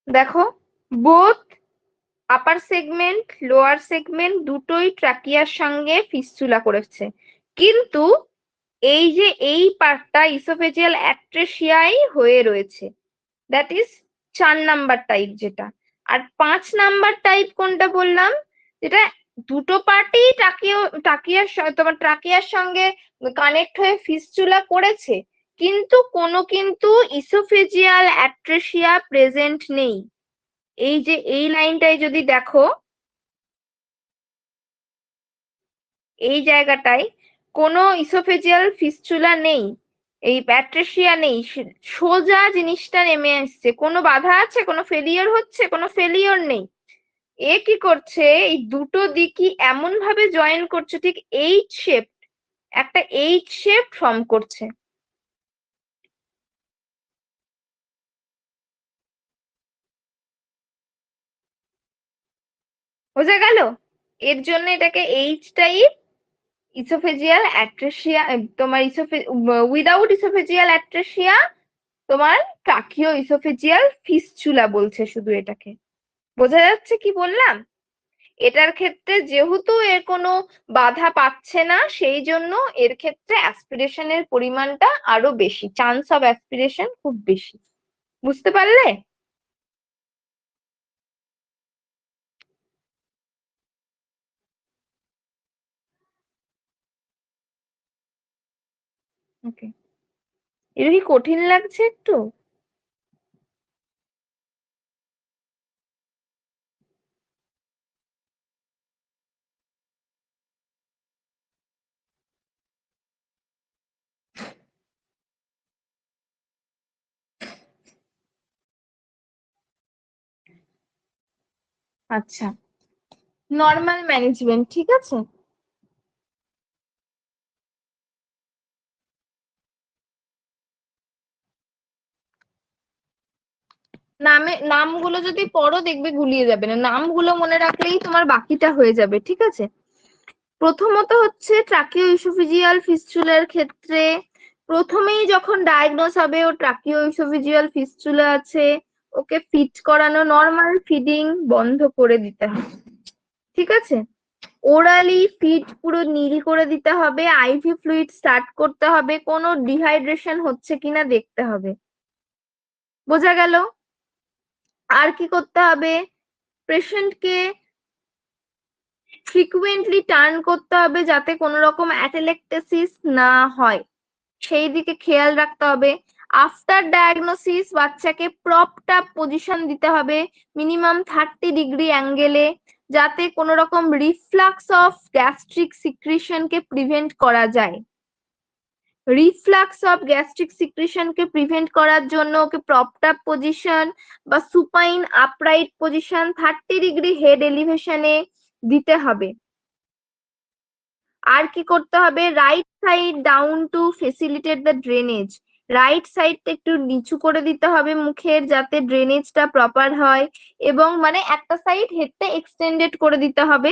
দেখো, বোথ আপার সেগমেন্ট লোয়ার সেগমেন্ট দুটোই ট্রাকিয়ার সঙ্গে ফিস্চুলা করেছে, কিন্তু এই যে এই পার্টটা ইসোফেজিয়াল অ্যাট্রেসিয়াই হয়ে রয়েছে। দ্যাট ইজ 4 নাম্বার টাইপ যেটা। আর 5 নাম্বার টাইপ কোনটা বললাম? যেটা দুটো পার্টই তোমার ট্রাকিয়ার সঙ্গে কানেক্ট হয়ে ফিস্চুলা করেছে, কিন্তু ইসোফেজিয়াল অ্যাট্রেসিয়া প্রেজেন্ট নেই। এই যে এই লাইনটাই যদি দেখো, এই জায়গাটায় কোনো ইসোফেজিয়াল ফিস্চুলা নেই, এই অ্যাট্রেসিয়া নেই, সোজা জিনিসটা নেমে আসছে। কোনো বাধা আছে? কোনো ফেলিওর হচ্ছে? কোনো ফেলিওর নেই। এ কি করছে, এই দুটো দিকই এমন ভাবে জয়েন করছে, ঠিক এইচ শেপ, একটা এইচ শেপ ফর্ম করছে। বোঝা গেল? এর জন্য এটাকে এইচ টাইপ ইসোফেজিয়াল অ্যাট্রেসিয়া, তোমার উইদাউট ইসোফেজিয়াল অ্যাট্রেসিয়া, তোমার ট্রাকিও ইসোফেজিয়াল ফিস্চুলা বলছে শুধু এটাকে। বোঝা যাচ্ছে কি বললাম? এটার ক্ষেত্রে যেহেতু এর কোনো বাধা পাচ্ছে না, সেই জন্য এর ক্ষেত্রে অ্যাসপিরেশনের পরিমাণটা আরো বেশি, চান্স অফ অ্যাসপিরেশন খুব বেশি। বুঝতে পারলে? ওকে, এটা কি কঠিন লাগছে একটু? আচ্ছা, নর্মাল ম্যানেজমেন্ট, ঠিক আছে। নামগুলো যদি পড়ো দেখবে গুলিয়ে যাবে না, নামগুলো মনে রাখলেই তোমার বাকিটা হয়ে যাবে, ঠিক আছে। প্রথমত হচ্ছে ট্রাকিও ইসোফেজিয়াল ফিস্চুলার ক্ষেত্রে প্রথমেই যখন ডায়াগনোস হবে ও ট্রাকিও ইসোফেজিয়াল ফিস্চুলা আছে, ওকে ফিট করানো, নর্মাল ফিডিং বন্ধ করে দিতে হবে, ঠিক আছে। ওরালি ফিড পুরো নীল করে দিতে হবে, আইভি ফ্লুইড স্টার্ট করতে হবে, কোনো ডিহাইড্রেশন হচ্ছে কিনা দেখতে হবে। বোঝা গেল? আর কি করতে হবে? পেশেন্টকে ফ্রিকুয়েন্টলি টার্ন করতে হবে যাতে কোনো রকম অ্যাটেলেক্টেসিস না হয়, সেই দিকে খেয়াল রাখতে হবে। আফটার ডায়াগনোসিস বাচ্চাকে প্রপড আপ পজিশন দিতে হবে, মিনিমাম 30 ডিগ্রি অ্যাঙ্গেলে, যাতে কোনো রকম রিফ্লাক্স অফ গ্যাস্ট্রিক সিক্রিশনকে প্রিভেন্ট করা যায়। রিফ্লাক্স অফ গ্যাস্ট্রিক সিক্রেশনকে প্রিভেন্ট করার জন্য ওকে প্রপড আপ পজিশন বা supine upright position 30 degree head এলিভেশনে দিতে হবে। আর কি করতে হবে, right side down to facilitate the drainage, right সাইডটা একটু নিচু করে দিতে হবে মুখের, যাতে ড্রেনেজটা প্রপার হয়, এবং মানে একটা সাইড হেডটা এক্সটেন্ডেড করে দিতে হবে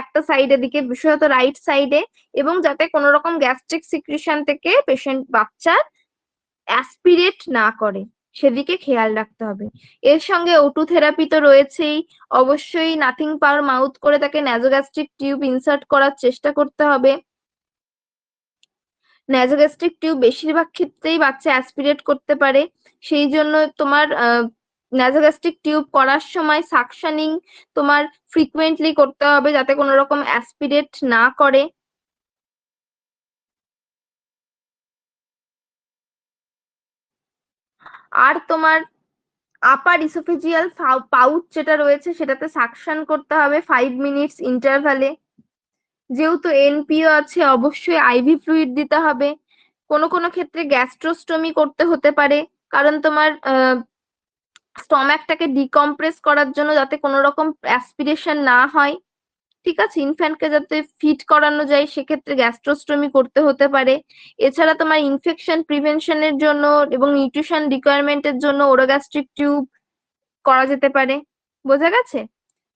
একটা সাইডের দিকে, বিশেষত রাইট সাইডে, এবং যাতে কোনো রকম গ্যাস্ট্রিক সিক্রেশন থেকে পেশেন্ট বাচ্চার অ্যাসপিরেট না করে সেদিকে খেয়াল রাখতে হবে। এর সঙ্গে ওটু থেরাপি তো রয়েছেই, অবশ্যই নাথিং পার মাউথ করে তাকে ন্যাজোগ্যাস্ট্রিক টিউব ইনসার্ট করার চেষ্টা করতে হবে। ন্যাজোগ্যাস্ট্রিক টিউব বেশিরভাগ ক্ষেত্রেই বাচ্চা অ্যাসপিরেট করতে পারে, সেই জন্য তোমার ন্যাজোগ্যাস্ট্রিক টিউব করার সময় সাকশনিং তোমার ফ্রিকুয়েন্টলি করতে হবে যাতে কোনো রকম অ্যাসপিরেট না করে। আর তোমার আপার ইসোফেজিয়াল পাউচ যেটা রয়েছে সেটাতে সাকশন করতে হবে 5 মিনিটস ইন্টারভ্যালে। যেহেতু এনপিও আছে অবশ্যই আইভি ফ্লুইড দিতে হবে। কোনো কোনো ক্ষেত্রে গ্যাস্ট্রোস্টমি করতে হতে পারে, কারণ তোমার স্টমাকটাকে ডিকম্প্রেস করার জন্য, যাতে কোনো রকম অ্যাসপিরেশন না হয়, ঠিক আছে, ইনফ্যান্টকে যাতে ফিট করানো যায়, সেক্ষেত্রে গ্যাস্ট্রোস্টমি করতে হতে পারে। এছাড়া তোমার ইনফেকশন প্রিভেনশনের জন্য এবং নিউট্রিশন রিকোয়ারমেন্টের জন্য ওরোগ্যাস্ট্রিক টিউব করা যেতে পারে। বোঝা গেছে?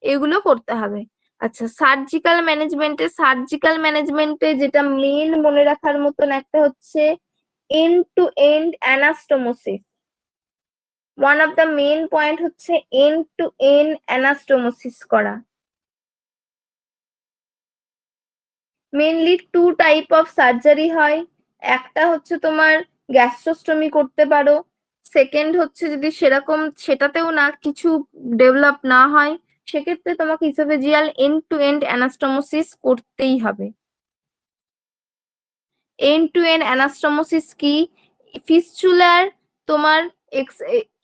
এগুলো করতে হবে। আচ্ছা, সার্জিক্যাল ম্যানেজমেন্টে যেটা মেন মনে রাখার মতন একটা হচ্ছে end to end anastomosis. One of the main point হচ্ছে এন্ড টু এন্ড অ্যানাস্টোমোসিস করা। মেনলি 2 টাইপ অফ সার্জারি হয়। একটা হচ্ছে তোমার গ্যাস্ট্রোস্টমি করতে পারো, সেকেন্ড হচ্ছে যদি সেরকম সেটাতেও না কিছু ডেভেলপ না হয়, সেক্ষেত্রে তোমাকে oesophageal end to end anastomosis করতেই হবে। এন্ড টু এন্ড অ্যানাস্টোমোসিস কি, ফিস্চুলার তোমার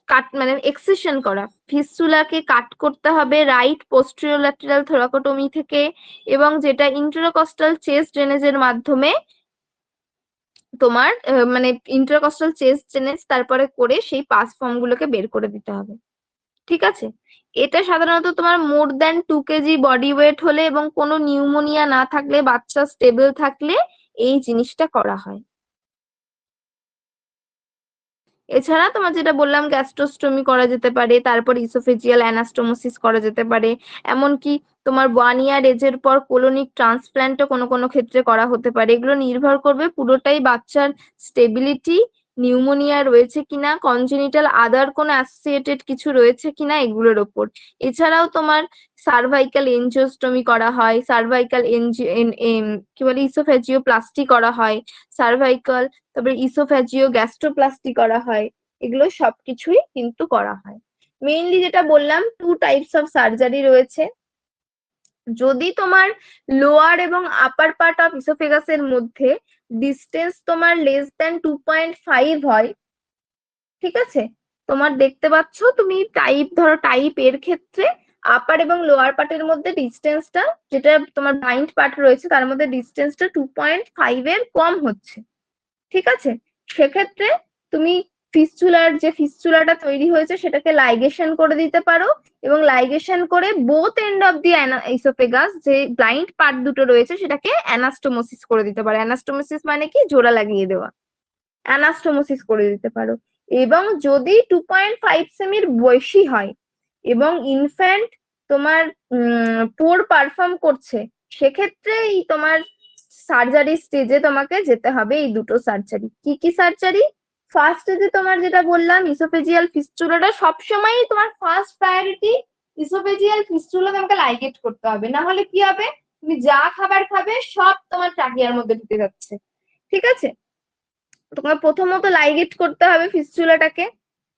কাট মানে এক্সিশন করা, ফিস্চুলাকে কাট করতে হবে রাইট পোস্টেরিয়র থোরাকোটমি থেকে, এবং যেটা ইন্টেরোকস্টাল চেস্ট ড্রেনেজের মাধ্যমে তোমার মানে ইন্টারকস্টাল চেস্ট ড্রেনেজ তারপরে করে সেই পাস ফর্ম গুলোকে বের করে দিতে হবে। ঠিক আছে, এটা সাধারণত তোমার more than 2 KG body weight হলে এবং কোনো নিউমোনিয়া না থাকলে, বাচ্চা স্টেবল থাকলে এই জিনিসটা করা হয়। এছাড়া তোমার যেটা বললাম গ্যাস্ট্রোস্টমি করা যেতে পারে, তারপর ইসোফেজিয়াল অ্যানাস্টোমোসিস করা যেতে পারে, এমনকি তোমার 1 ইয়ার এজের পর কোলোনিক ট্রান্সপ্ল্যান্টও কোনো কোনো ক্ষেত্রে করা হতে পারে। এগুলো নির্ভর করবে পুরোটাই বাচ্চার স্টেবিলিটি, নিউমোনিয়া রয়েছে কিনা, কনজেনিটাল আদার কোনো অ্যাসোসিয়েটেড কিছু রয়েছে কিনা এগুলোর ওপর। এছাড়াও তোমার সার্ভাইকাল এনজিওস্টমি করা হয়, সার্ভাইকাল কি বলে ইসোফেজিওপ্লাস্টি করা হয়, সার্ভাইকাল, তারপরে ইসোফ্যাজিও গ্যাস্ট্রোপ্লাস্টি করা হয়। এগুলো সবকিছুই কিন্তু করা হয়। মেইনলি যেটা বললাম 2 টাইপস অফ সার্জারি রয়েছে। যদি তোমার লোয়ার এবং আপার পার্ট অফ ইসোফেগাসের মধ্যে ডিস্টেন্স তোমার লেস দ্যান 2.5 হয়, ঠিক আছে, তোমার দেখতে পাচ্ছ তুমি ধরো টাইপ এর ক্ষেত্রে আপার এবং লোয়ার পার্টের মধ্যে ডিস্টেন্সটা, যেটা তোমার বাইন্ড পার্ট রয়েছে তার মধ্যে ডিস্টেন্সটা 2.5 এর কম হচ্ছে, ঠিক আছে, সেক্ষেত্রে তুমি যে ফিস্চুলাটা তৈরি হয়েছে সেটাকে লাইগেশন করে দিতে পারো, এবং লাইগেশন করে both end of the oesophagus যে ব্লাইন্ড পার্ট দুটো রয়েছে সেটাকে অ্যানাস্টোমোসিস করে দিতে পারো। অ্যানাস্টোমোসিস মানে কি, জোড়া লাগিয়ে দেওয়া, অ্যানাস্টোমোসিস করে দিতে পারো। এবং যদি 2.5 সেমির বেশি হয় এবং ইনফ্যান্ট তোমার পোর পারফর্ম করছে, সেক্ষেত্রে এই তোমার সার্জারি স্টেজে তোমাকে যেতে হবে। এই দুটো সার্জারি কি কি সার্জারি, ফার্স্ট স্টেজে তোমার যেটা বললাম ইসোফেজিয়াল ফিস্চুলাটা সবসময় তোমার ফার্স্ট প্রায়োরিটি। ইসোফেজিয়াল ফিস্চুলা তোমাকে লাইগেট করতে হবে, না হলে কি হবে, তুমি যা খাবার খাবে সব তোমার ট্রাকিয়ার মধ্যে ঢুকে যাচ্ছে, ঠিক আছে। তোমার প্রথমত লাইগেট করতে হবে ফিস্চুলাটাকে,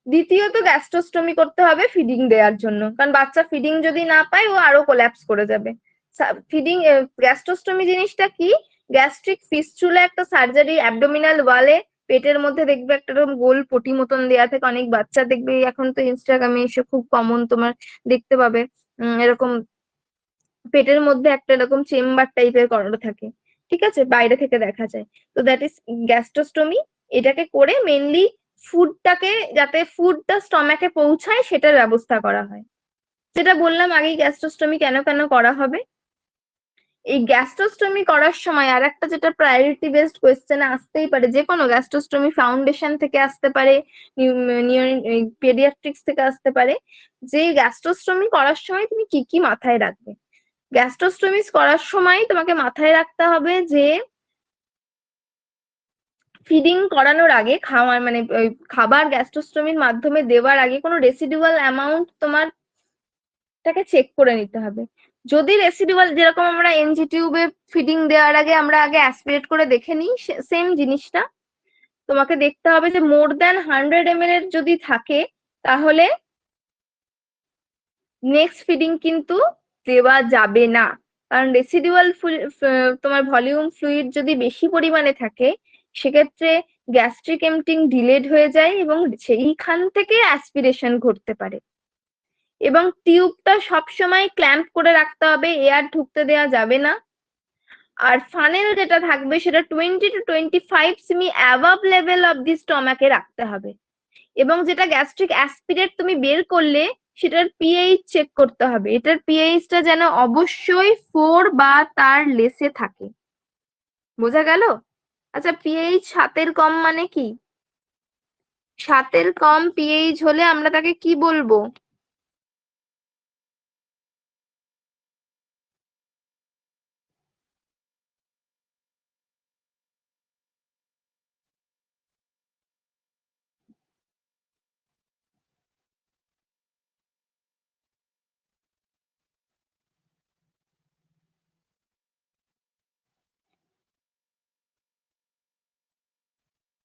দ্বিতীয়ত গ্যাস্ট্রোস্টমি করতে হবে ফিডিং দেওয়ার জন্য, কারণ বাচ্চা ফিডিং যদি না পায় ও আরো কোল্যাপস করে যাবে। ফিডিং গ্যাস্ট্রোস্টমি জিনিসটা কি, গ্যাস্ট্রিক ফিস্চুলা একটা সার্জারি, অ্যাবডোমিনাল ওয়ালে পেটের মধ্যে দেখবে একটা এরকম গোল পটি মতন দেয়া থাকে, অনেক বাচ্চা দেখবে, এখন তো ইনস্টাগ্রামে এসে খুব কমন তোমার দেখতে পাবে এরকম পেটের মধ্যে একটা এরকম চেম্বার টাইপের করানো থাকে। ঠিক আছে, বাইরে থেকে দেখা যায়। তো দ্যাট ইজ গ্যাস্ট্রোস্টমি। এটাকে করে মেনলি ফুডটাকে, যাতে ফুডটা স্টমাকে পৌঁছায় সেটার ব্যবস্থা করা হয়। যেটা বললাম আগেই, গ্যাস্ট্রোস্টমি কেন কেন করা হবে। এই গ্যাস্ট্রোস্টমি করার সময় আর একটা যেটা প্রায়োরিটি বেসড কোয়েশ্চেন আসতেই পারে, যে কোনো গ্যাস্ট্রোস্টমি ফাউন্ডেশন থেকে আসতে পারে, পেডিয়াট্রিক্স থেকে আসতে পারে, যে গ্যাস্ট্রোস্টমি করার সময় তুমি কি কি মাথায় রাখবে। গ্যাস্ট্রোস্টমিস করার সময় তোমাকে মাথায় রাখতে হবে যে ফিডিং করানোর আগে, খাওয়ার মানে ওই খাবার গ্যাস্ট্রোস্টমির মাধ্যমে দেওয়ার আগে কোনো রেসিডুয়াল অ্যামাউন্ট তোমার তাকে চেক করে নিতে হবে। যদি রেসিডুয়াল, যেরকম আমরা এনজি টিউবে ফিডিং দেওয়ার আগে আমরা আগে অ্যাসপিরেট করে দেখে নিই, সেম জিনিসটা তোমাকে দেখতে হবে যে মোর দ্যান 100 ml এর যদি থাকে, তাহলে নেক্সট ফিডিং কিন্তু দেওয়া যাবে না। কারণ রেসিডুয়াল তোমার ভলিউম ফ্লুইড যদি বেশি পরিমাণে থাকে, সেক্ষেত্রে গ্যাস্ট্রিক এমটিং ডিলেড হয়ে যায় এবং সেইখান থেকে অ্যাসপিরেশন ঘটতে পারে। এবং টিউবটা সবসময় ক্ল্যাম্প করে রাখতে হবে, এয়ার ঢুকতে দেওয়া যাবে না। আর ফানেল যেটা থাকবে সেটা 20 to 25 সেমি অ্যাবাভ লেভেল অফ দি স্টমাকে রাখতে হবে। এবং যেটা গ্যাস্ট্রিক অ্যাসপিরেট তুমি বের করলে, সেটার পিএইচ চেক করতে হবে। এটার পিএইচটা যেন অবশ্যই 4 বা তার লেসে থাকে। বোঝা গেল? আচ্ছা, পিএইচ 7-এর কম মানে কি? 7-এর কম পিএইচ হলে আমরা তাকে কি বলবো?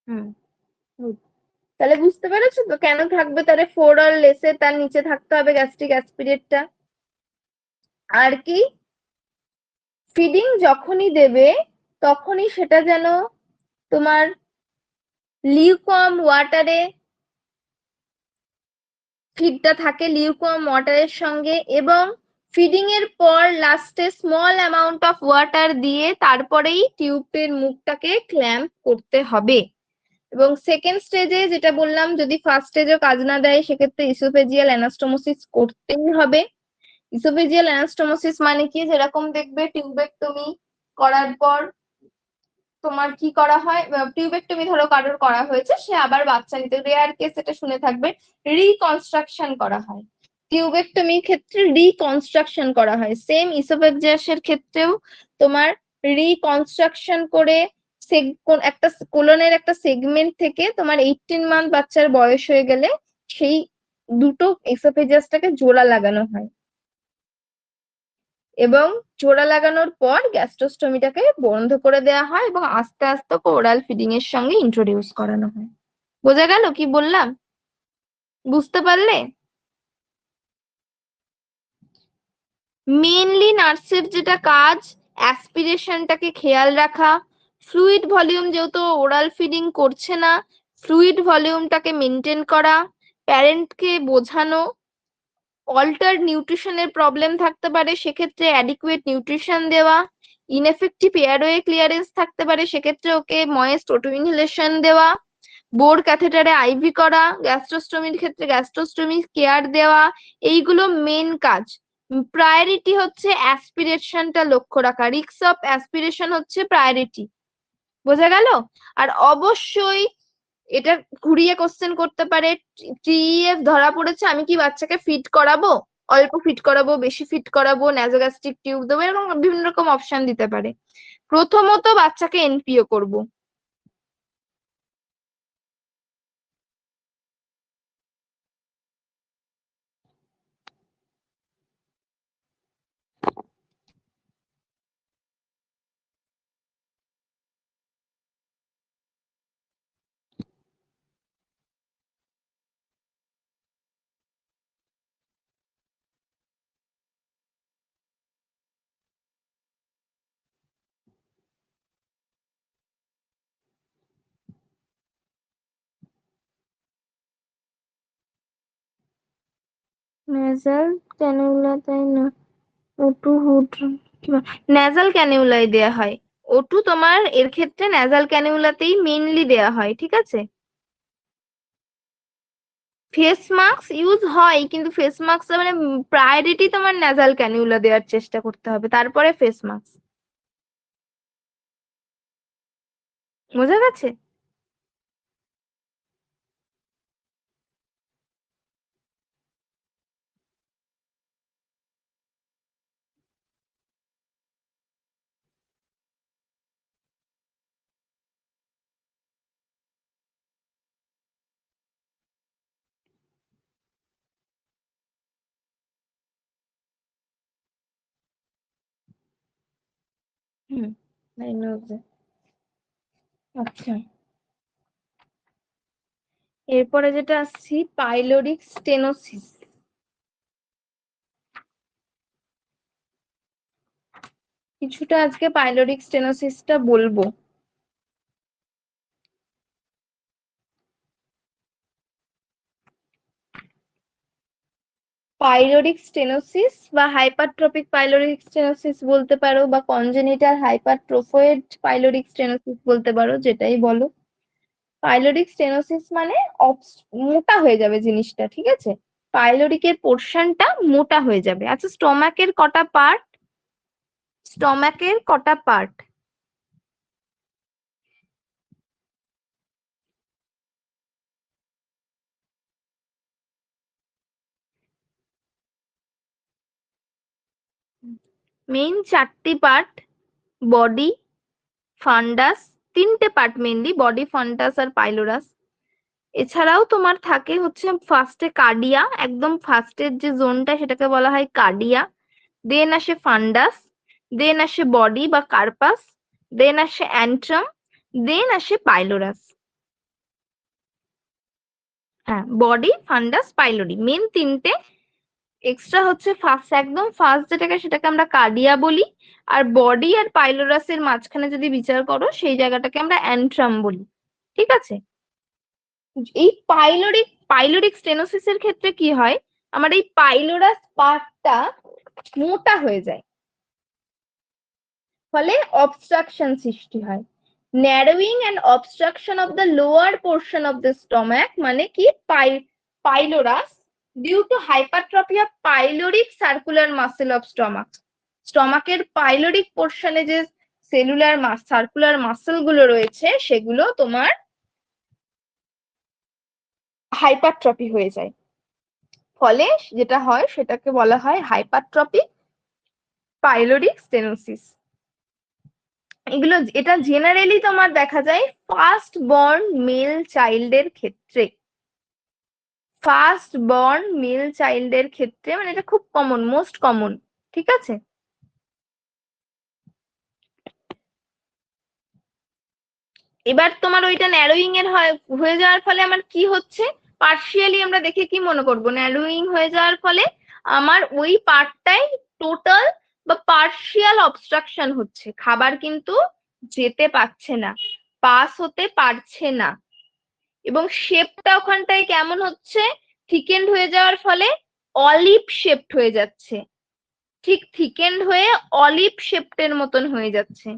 হুম, তাহলে বুঝতে পেরেছো তো কেন থাকবে তাহলে 4 আর লেসে, তার নিচে থাকতে হবে গ্যাস্ট্রিক অ্যাসপিরেটটা। আর কি, ফিডিং যখনই দেবে তখনই সেটা যেন তোমার লিউকওয়ার্ম ওয়াটারে ফিডটা থাকে, লিউকওয়ার্ম ওয়াটারের সঙ্গে। এবং ফিডিং এর পর লাস্টে স্মল অ্যামাউন্ট অফ ওয়াটার দিয়ে তারপরেই টিউবের মুখটাকে ক্ল্যাম্প করতে হবে। এবং সেকেন্ড স্টেজে যেটা বললাম, যদি ফার্স্ট স্টেজে কাজ না দেয়, সেক্ষেত্রে ইসোফেজিয়াল অ্যানাস্টোমোসিস করতেই হবে। ইসোফেজিয়াল অ্যানাস্টোমোসিস মানে কি, যেরকম দেখবে টিউবেক্টমি করার পর তোমার কি করা হয়, টিউবেক্টমি ধরো কারোর করা হয়েছে, সে আবার বাচ্চা নিতে, রেয়ার কেস এটা শুনে থাকবে, রিকনস্ট্রাকশন করা হয়। টিউবেক্টমির ক্ষেত্রে রিকনস্ট্রাকশন করা হয়, সেম ইসোফেজিয়াসের ক্ষেত্রেও তোমার রিকনস্ট্রাকশন করে একটা কোলনের একটা সেগমেন্ট থেকে তোমার 18 মান্থ বাচ্চার বয়স হয়ে গেলে সেই দুটো ইসোফেজিয়াসটাকে জোড়া লাগানো হয়। এবং জোড়া লাগানোর পর গ্যাস্ট্রোস্টমিটাকে বন্ধ করে দেওয়া হয় এবং আস্তে আস্তে ওরাল ফিডিং এর সঙ্গে ইন্ট্রোডিউস করানো হয়। বোঝা গেল কি বললাম? বুঝতে পারলে? মেনলি নার্সের যেটা কাজ, অ্যাসপিরেশনটাকে খেয়াল রাখা, ফ্লুইড ভলিউম, যেহেতু ওরাল ফিডিং করছে না, ফ্লুইড ভলিউমটাকে মেনটেন করা, প্যারেন্টকে বোঝানো, অল্টার নিউট্রিশনের প্রবলেম থাকতে পারে, সেক্ষেত্রে অ্যাডিকুয়েট নিউট্রিশন দেওয়া, ইনএফেক্টিভ এয়ারওয়ে ক্লিয়ারেন্স থাকতে পারে, সেক্ষেত্রে ওকে ময়েস্ট অটো ইনহেলেশন দেওয়া, বোর ক্যাথেটারে আইভি করা, গ্যাস্ট্রোস্টমির ক্ষেত্রে গ্যাস্ট্রোস্টমি কেয়ার দেওয়া, এইগুলো মেন কাজ। প্রায়োরিটি হচ্ছে অ্যাসপিরেশনটা লক্ষ্য রাখা, রিস্ক অফ অ্যাসপিরেশন হচ্ছে প্রায়োরিটি। বোঝা গেল? আর অবশ্যই এটা ঘুরিয়ে কোশ্চেন করতে পারে, টিএফ ধরা পড়েছে, আমি কি বাচ্চাকে ফিট করাবো, অল্প ফিট করাবো, বেশি ফিট করাবো, ন্যাজোগ্যাস্ট্রিক টিউব দেবো, এরকম বিভিন্ন রকম অপশন দিতে পারে। প্রথমত বাচ্চাকে এনপিও করব। নেজাল ক্যানুলা, তাই না? ওটু হুড, নেজাল ক্যানিউলাই দেয়া হয়। O2 তোমার এর ক্ষেত্রে ন্যাজাল ক্যানিউলাতেই মেইনলি দেয়া হয়, ঠিক আছে। ফেস মাস্ক ইউজ হয়, কিন্তু ফেস মাস্ক মানে প্রায়োরিটি তোমার ন্যাজাল ক্যানিউলা দেওয়ার চেষ্টা করতে হবে, তারপরে ফেস মাস্ক। বোঝা গেছে? হুম, আচ্ছা, এরপরে যেটা আসছি পাইলোরিক স্টেনোসিস। কিছুটা আজকে পাইলোরিক স্টেনোসিসটা বলবো। পাইলোরিক স্টেনোসিস বা হাইপারট্রপিক পাইলোরিক স্টেনোসিস বলতে পারো, বা কনজেনিটাল হাইপারট্রোফয়েড পাইলোরিক স্টেনোসিস বলতে পারো, যেটাই বলো। পাইলোরিক স্টেনোসিস মানে মোটা হয়ে যাবে জিনিসটা, ঠিক আছে। পাইলোরিকের পোর্শনটা মোটা হয়ে যাবে। আচ্ছা, স্টমাকের কটা পার্ট? স্টমাকের কটা পার্ট? মেইন 4টি পার্ট। বডি, ফান্ডাস, 3টে পার্ট মেইনলি, বডি, ফান্ডাস আর পাইলোরাস। এছাড়াও তোমার থাকে হচ্ছে ফার্স্টে কার্ডিয়া, একদম ফার্স্টের যে জোনটা সেটাকে বলা হয় কার্ডিয়া। দেন আসে ফান্ডাস, দেন আসে বডি বা কার্পাস, দেন আসে অ্যান্ট্রাম, দেন আসে পাইলোরাস। হ্যাঁ, বডি, ফান্ডাস, পাইলোরি, মেন 3টে। এক্সট্রা হচ্ছে ফার্স্ট, একদম ফার্স্ট যেটাকে সেটাকে আমরা কার্ডিয়া বলি। আর বডি আর পাইলোরাসের মাঝখানে যদি বিচার করো সেই জায়গাটাকে আমরা অ্যান্ট্রাম বলি, ঠিক আছে। এই পাইলোরিক স্টেনোসিসের ক্ষেত্রে কি হয়, আমার এই পাইলোরাস পার্টটা মোটা হয়ে যায়, ফলে অবস্ট্রাকশন সৃষ্টি হয়। Narrowing and obstruction of the lower portion of the stomach, মানে কি pylorus, due to hypertrophy of pyloric circular muscle of stomach. স্টমাকের পাইলোরিক পোর্শনে যে সেলুলার সার্কুলার মাসেল গুলো রয়েছে সেগুলো তোমার হাইপারট্রফি হয়ে যায়, ফলে যেটা হয় সেটাকে বলা হয় হাইপারট্রপিক পাইলোরিক স্টেনোসিস। এটা জেনারেলি তোমার দেখা যায় ফার্স্ট বর্ন মেল চাইল্ডের ক্ষেত্রে। ফার্স্ট বর্ন মেল চাইল্ডের ক্ষেত্রে মানে এটা খুব কমন, মোস্ট কমন, ঠিক আছে। এবার তোমার ওইটা ন্যারোয়িং এর হয়ে যাওয়ার ফলে আমার কি হচ্ছে, পার্শিয়ালি আমরা দেখে কি মনে করবো, ন্যারোয়িং হয়ে যাওয়ার ফলে আমার ওই পার্টটাই টোটাল বা পার্শিয়াল অবস্ট্রাকশন হচ্ছে, খাবার কিন্তু যেতে পারছে না, পাস হতে পারছে না। এবং শেপটা ওখানটায় কেমন হচ্ছে, থিকেন্ড হয়ে যাওয়ার ফলে অলিভ শেপড হয়ে যাচ্ছে, ঠিক থিকেন্ড হয়ে অলিভ শেপটের মতন হয়ে যাচ্ছে।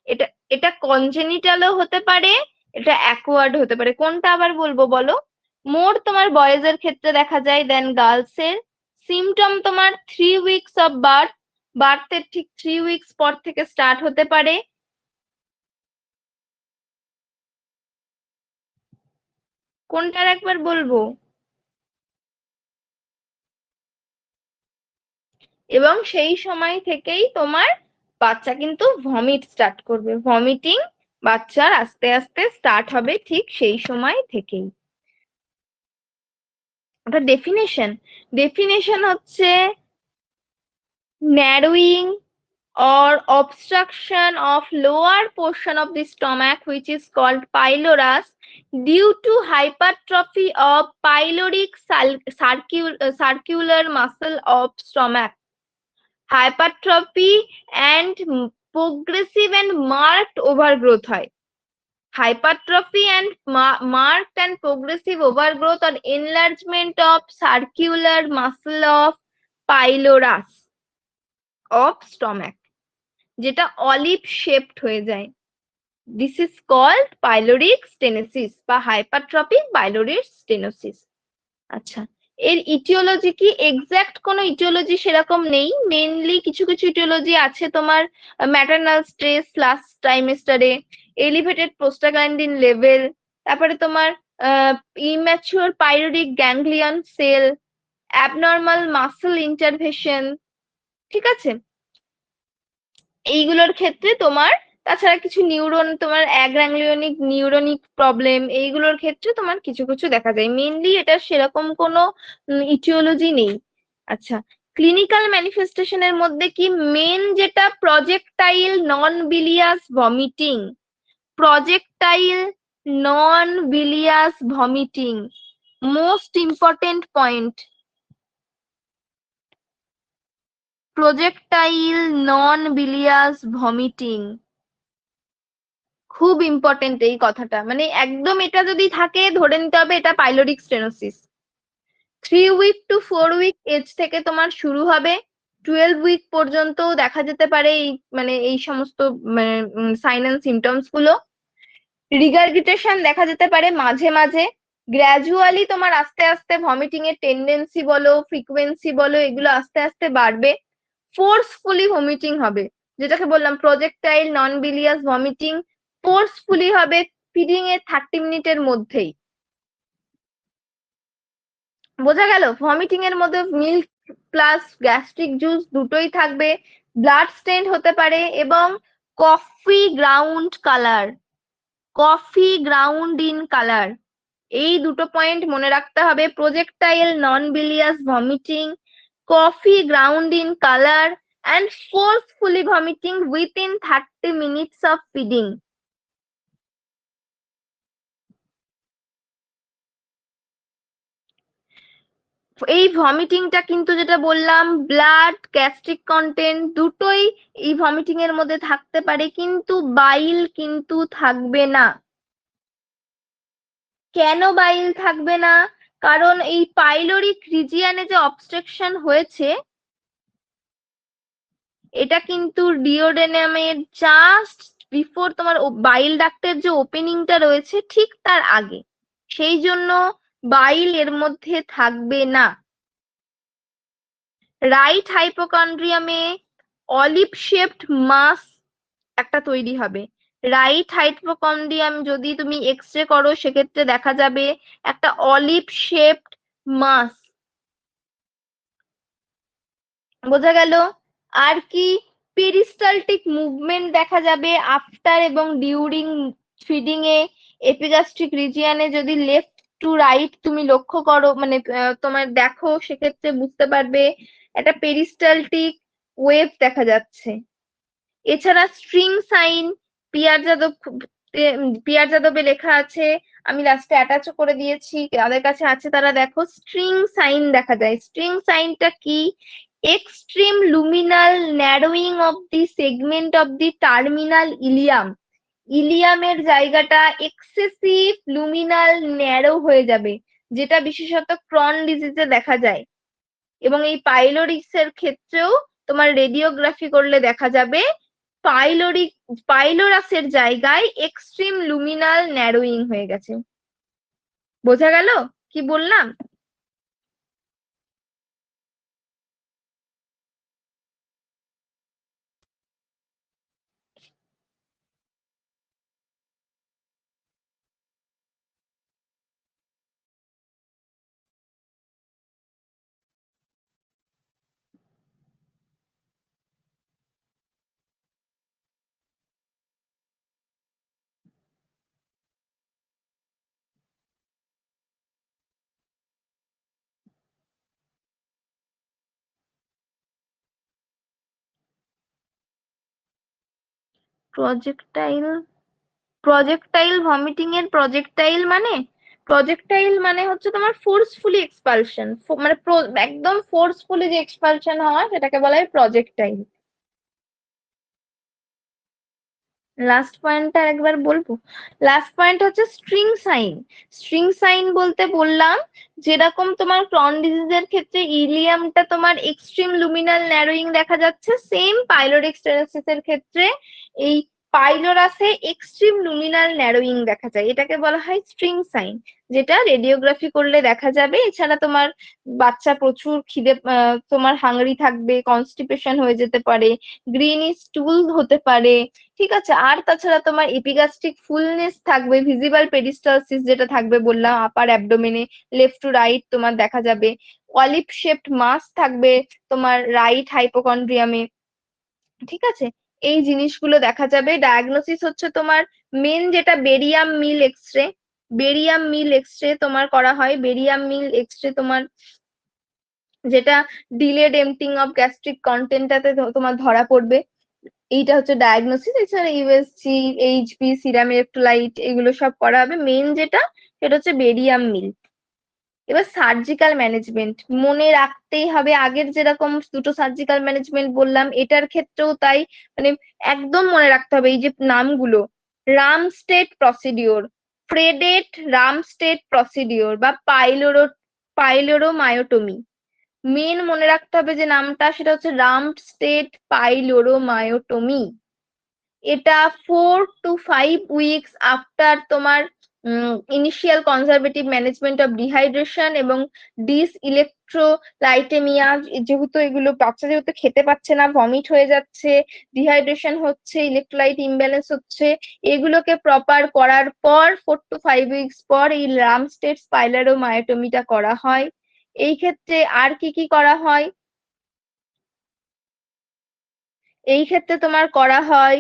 এটা এটা কনজেনিটালও হতে পারে, এটা অ্যাকোয়ার্ড হতে পারে। কোনটা আবার বলবো বলো? মোর তোমার বয়েজ এর ক্ষেত্রে দেখা যায় দেন গার্লস এর। সিমটম তোমার 3 উইকস অফ বার্থের ঠিক 3 উইকস পর থেকে স্টার্ট হতে পারে। কোনটার একবার বলবো? এবং সেই সময় থেকেই তোমার বাচ্চা কিন্তু ভমিট স্টার্ট করবে, ভমিটিং বাচ্চার আস্তে আস্তে স্টার্ট হবে ঠিক সেই সময় থেকেই। ওটা ডেফিনেশন হচ্ছে narrowing or obstruction of lower portion of the stomach which is called pylorus due to hypertrophy of pyloric circular muscle of stomach. Hypertrophy and progressive and marked overgrowth হয়। Hypertrophy and marked and progressive overgrowth or enlargement of circular muscle of pylorus of stomach. যেটা olive shaped হয়ে যায়। This is called pyloric stenosis বা hypertrophic pyloric stenosis. আচ্ছা, এর aetiology কি? Exact কোনো aetiology সেরকম নেই, মেইনলি কিছু কিছু ইটিওলজি আছে তোমার ম্যাটারনাল স্ট্রেস লাস্ট ট্রাইমেস্টারে, এলিভেটেড প্রোস্টাগ্ল্যান্ডিন লেভেল, তারপরে তোমার immature pyloric ganglion cell, abnormal muscle innervation, ঠিক আছে, এইগুলোর ক্ষেত্রে তোমার, তাছাড়া কিছু নিউরন তোমার অ্যাগ্রাংলিওনিক নিউরনিক প্রবলেম, এইগুলোর ক্ষেত্রে তোমার কিছু কিছু দেখা যায়, মেইনলি এটা সেরকম কোনো ইটিওলজি নেই। আচ্ছা, ক্লিনিক্যাল ম্যানিফেস্টেশনের মধ্যে কি মেন যেটা projectile non bilious vomiting, projectile non bilious vomiting, most important point, projectile non bilious vomiting, খুব ইম্পর্টেন্ট এই কথাটা, মানে একদম এটা যদি থাকে ধরে নিতে হবে এটা pyloric stenosis. 3 week to 4 week age থেকে তোমার শুরু হবে, 12 উইক পর্যন্ত দেখা যেতে পারে এই মানে এই সমস্ত সাইন এন্ড সিমটমস গুলো। রিগার্গিটেশন দেখা যেতে পারে মাঝে মাঝে, গ্র্যাজুয়ালি তোমার আস্তে আস্তে ভমিটিং এর টেন্ডেন্সি বলো ফ্রিকুয়েন্সি বলো এগুলো আস্তে আস্তে বাড়বে, ফোর্সফুলি ভমিটিং হবে, যেটাকে বললাম projectile non bilious vomiting, forcefully হবে ফিডিং এর 30 মিনিটের মধ্যেই। বোঝা গেল? ভমিটিং এর মধ্যে মিল্ক প্লাস গ্যাস্ট্রিক জুস দুটোই থাকবে, ব্লাড স্টেন্ড হতে পারে, এবং coffee ground colour, coffee ground in colour, এই দুটো পয়েন্ট মনে রাখতে হবে, projectile non bilious vomiting, coffee ground in colour, and forcefully vomiting within 30 minutes of feeding. এই ভমিটিংটা কিন্তু যেটা বললাম ব্লাড গ্যাস্ট্রিক কন্টেন্ট দুটোই এই ভমিটিং এর মধ্যে থাকতে পারে, কিন্তু বাইল কিন্তু থাকবে না। কেন বাইল থাকবে না? কারণ এই পাইলোরিক রিজিয়ানে যে অবস্ট্রাকশন হয়েছে এটা কিন্তু ডিওডেনামের জাস্ট বিফোর তোমার বাইল ডাক্টের যে ওপেনিংটা রয়েছে ঠিক তার আগে, সেই জন্য বাইল এর মধ্যে থাকবে না। রাইট হাইপোকন্ড্রিয়ামে অলিভ শেপড মাস একটা তৈরি হবে, রাইট হাইপোকন্ড্রিয়াম যদি তুমি এক্সরে করো সেক্ষেত্রে দেখা যাবে একটা অলিভ শেপড মাস। বোঝা গেল? আর কি? পেরিস্টালটিক মুভমেন্ট দেখা যাবে আফটার এবং ডিউরিং ফিডিং এ, এপিগাস্ট্রিক রিজিয়নে যদি লেফট টু রাইট তুমি লক্ষ্য করো মানে তোমার দেখো সেক্ষেত্রে বুঝতে পারবে একটা পেরিস্টালটিক ওয়েভ দেখা যাচ্ছে। এছাড়া স্ট্রিং সাইন, পিয়ার যাদব, পিয়ার যাদবে লেখা আছে, আমি লাস্টে অ্যাটাচও করে দিয়েছি, যাদের কাছে আছে তারা দেখো, স্ট্রিং সাইন দেখা যায়। স্ট্রিং সাইনটা কি? Extreme luminal narrowing of the segment of the terminal ileum, ইলিয়ামের জায়গাটা এক্সেসিভ লুমিনাল ন্যারো হয়ে যাবে, যেটা বিশেষত ক্রন ডিজিজে দেখা যায়, এবং এই পাইলোরিক্স এর ক্ষেত্রেও তোমার রেডিওগ্রাফি করলে দেখা যাবে পাইলোরাসের জায়গায় এক্সট্রিম লুমিনাল ন্যারোয়িং হয়ে গেছে। বোঝা গেল কি বললাম? প্রজেক্টাইল, প্রজেক্টাইল ভমিটিং এর প্রজেক্টাইল মানে হচ্ছে তোমার ফোর্সফুলি এক্সপালশন, মানে একদম ফোর্সফুলি যে এক্সপালশন হয় সেটাকে বলা হয় প্রজেক্টাইল। লাস্ট পয়েন্টটা একবার বলবো। লাস্ট পয়েন্ট হচ্ছে স্ট্রিং সাইন। স্ট্রিং সাইন বলতে বললাম, যেরকম তোমার ক্রন ডিজিজের ক্ষেত্রে ইলিয়ামটা তোমার এক্সট্রিম লুমিনাল ন্যারোয়িং দেখা যাচ্ছে, সেম পাইলোরিক স্টেনোসিসের ক্ষেত্রে এই পাইলোরাসে এক্সট্রিম লুমিনাল ন্যারোয়িং দেখা যায়, এটাকে বলা হয় স্ট্রিং সাইন, যেটা রেডিওগ্রাফি করলে দেখা যাবে। এছাড়া তোমার বাচ্চা প্রচুর খিদে, তোমার হাংরি থাকবে, কনস্টিপেশন হয়ে যেতে পারে, গ্রিনি স্টুল হতে পারে, ঠিক আছে। আর তাছাড়া তোমার এপিগাস্ট্রিক ফুলনেস থাকবে, ভিজিবল পেরিস্টালসিস যেটা থাকবে বললাম আপার অ্যাবডোমেনে, লেফট টু রাইট তোমার দেখা যাবে, অলিভ শেপড মাস থাকবে তোমার রাইট হাইপোকন্ড্রিয়ামে, ঠিক আছে। এই জিনিসগুলো দেখা যাবে। ডায়াগনোসিস হচ্ছে তোমার মেন যেটা বেরিয়াম মিল এক্সরে, বেরিয়াম মিল এক্সরে তোমার করা হয়। বেরিয়াম মিল এক্সরে তোমার যেটা ডিলেড এম্পটিং অফ গ্যাস্ট্রিক কন্টেন্টটাতে তোমার ধরা পড়বে, এইটা হচ্ছে ডায়াগনোসিস। এছাড়া ইউএসজি, এইচবি, সিরাম ইলেক্ট্রোলাইট এগুলো সব করা হবে। মেন যেটা সেটা হচ্ছে বেরিয়াম মিল। এবার সার্জিক্যাল ম্যানেজমেন্ট মনে রাখতেই হবে, আগের যেরকম দুটো সার্জিক্যাল ম্যানেজমেন্ট বললাম এটার ক্ষেত্রেও তাই, মানে একদম মনে রাখতে হবে এই যে নামগুলো: রামস্টেড প্রসিডিওর, ফ্রেডেট রামস্টেড প্রসিডিওর বা পাইলোরোমায়োটমি। মেন মনে রাখতে হবে যে নামটা, সেটা হচ্ছে রামস্টেড পাইলোরোমায়োটমি। এটা 4 to 5 উইকস আফটার তোমার initial conservative management of dehydration এবং ডিস ইলেকট্রোলাইটেমিয়া। যেহেতু এগুলো বাচ্চা যেহেতু খেতে পাচ্ছে না, ভমিট হয়ে যাচ্ছে, ডিহাইড্রেশন হচ্ছে, ইলেকট্রোলাইট ইমব্যালেন্স হচ্ছে, এগুলোকে প্রপার করার পর 4 to 5 উইকস পর এই রামস্টেড পাইলোরোমায়োটমিটা করা হয়। এই ক্ষেত্রে আর কি কি করা হয়? এই ক্ষেত্রে তোমার করা হয়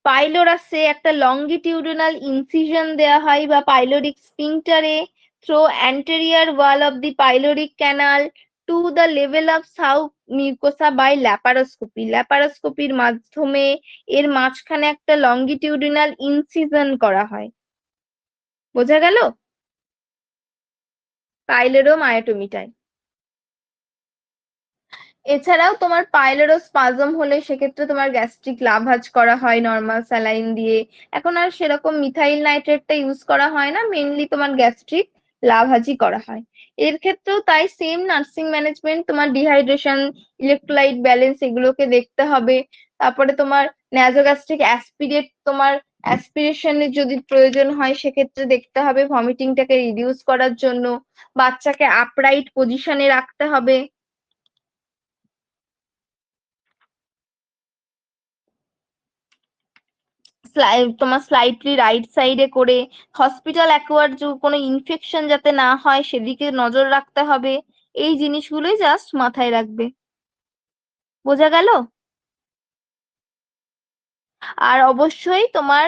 পাইলোরাসে একটা লংগিটিউডিনাল ইনসিশন দেওয়া হয় বা পাইলোরিক স্ফিংটারে through anterior wall of the pyloric canal to the level of submucosa by laparoscopy. ল্যাপারোস্কোপির মাধ্যমে এর মাঝখানে একটা লংগিটিউডিনাল ইনসিশন করা হয়। বোঝা গেল পাইলোরোমায়োটমিটায়? এছাড়াও তোমার পাইলোরোস্পাজম হলে সেক্ষেত্রে তোমার গ্যাস্ট্রিক লাভাজ করা হয় নর্মাল স্যালাইন দিয়ে। এখন আর সেরকম মিথাইল নাইট্রেটটা ইউজ করা হয় না, মেনলি তোমার গ্যাস্ট্রিক লাভাজই করা হয়। এর ক্ষেত্রেও তাই সেম নার্সিং ম্যানেজমেন্ট, তোমার ডিহাইড্রেশন, ইলেকট্রোলাইট ব্যালেন্স এগুলোকে দেখতে হবে। তারপরে তোমার ন্যাজোগ্যাস্ট্রিক অ্যাসপিরেট, তোমার অ্যাসপিরেশনের যদি প্রয়োজন হয় সেক্ষেত্রে দেখতে হবে ভমিটিংটাকে রিডিউস করার জন্য। বাচ্চাকে আপরাইট পজিশনে রাখতে হবে। তোমার স্লাইটলি রাইট সাইডে করে, হসপিটাল অ্যাকোয়ার্ড কোনো ইনফেকশন যাতে না হয় সেদিকে নজর রাখতে হবে। এই জিনিসগুলোই জাস্ট মাথায় রাখবে। বোঝা গেল? আর অবশ্যই তোমার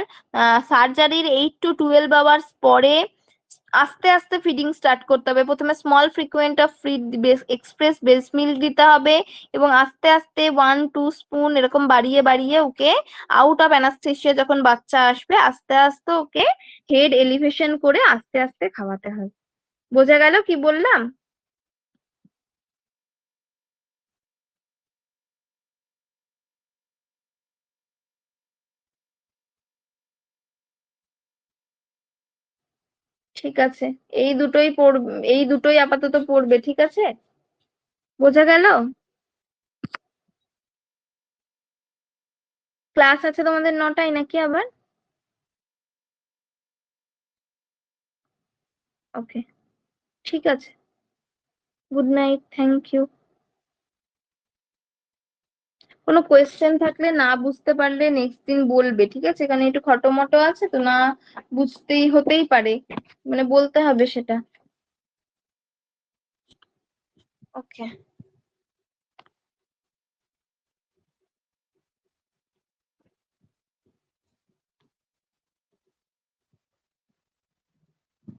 সার্জারির 8 to 12 আওয়ার্স পরে আস্তে আস্তে ফিডিং স্টার্ট করতে হবে। প্রথমে small frequent of free express breast milk দিতে হবে এবং আস্তে আস্তে 1-2 স্পুন এরকম বাড়িয়ে বাড়িয়ে ওকে আউট অফ অ্যানাস্থেসিয়া যখন বাচ্চা আসবে আস্তে আস্তে ওকে হেড এলিভেশন করে আস্তে আস্তে খাওয়াতে হয়। বোঝা গেল কি বললাম? ঠিক আছে, এই দুটোই আপাতত পড়বে, ঠিক আছে? বোঝা গেল? ক্লাস আছে তোমাদের 9টায় নাকি আবার? ওকে, ঠিক আছে। Good night, thank you. কোনো কোয়েশ্চেন থাকলে না বুঝতে পারলে নেক্সট দিন বলবে, ঠিক আছে? এখানে একটু খটোমটো আছে তো, না বুঝতেই হতেই পারে, মানে বলতে হবে সেটা। ওকে।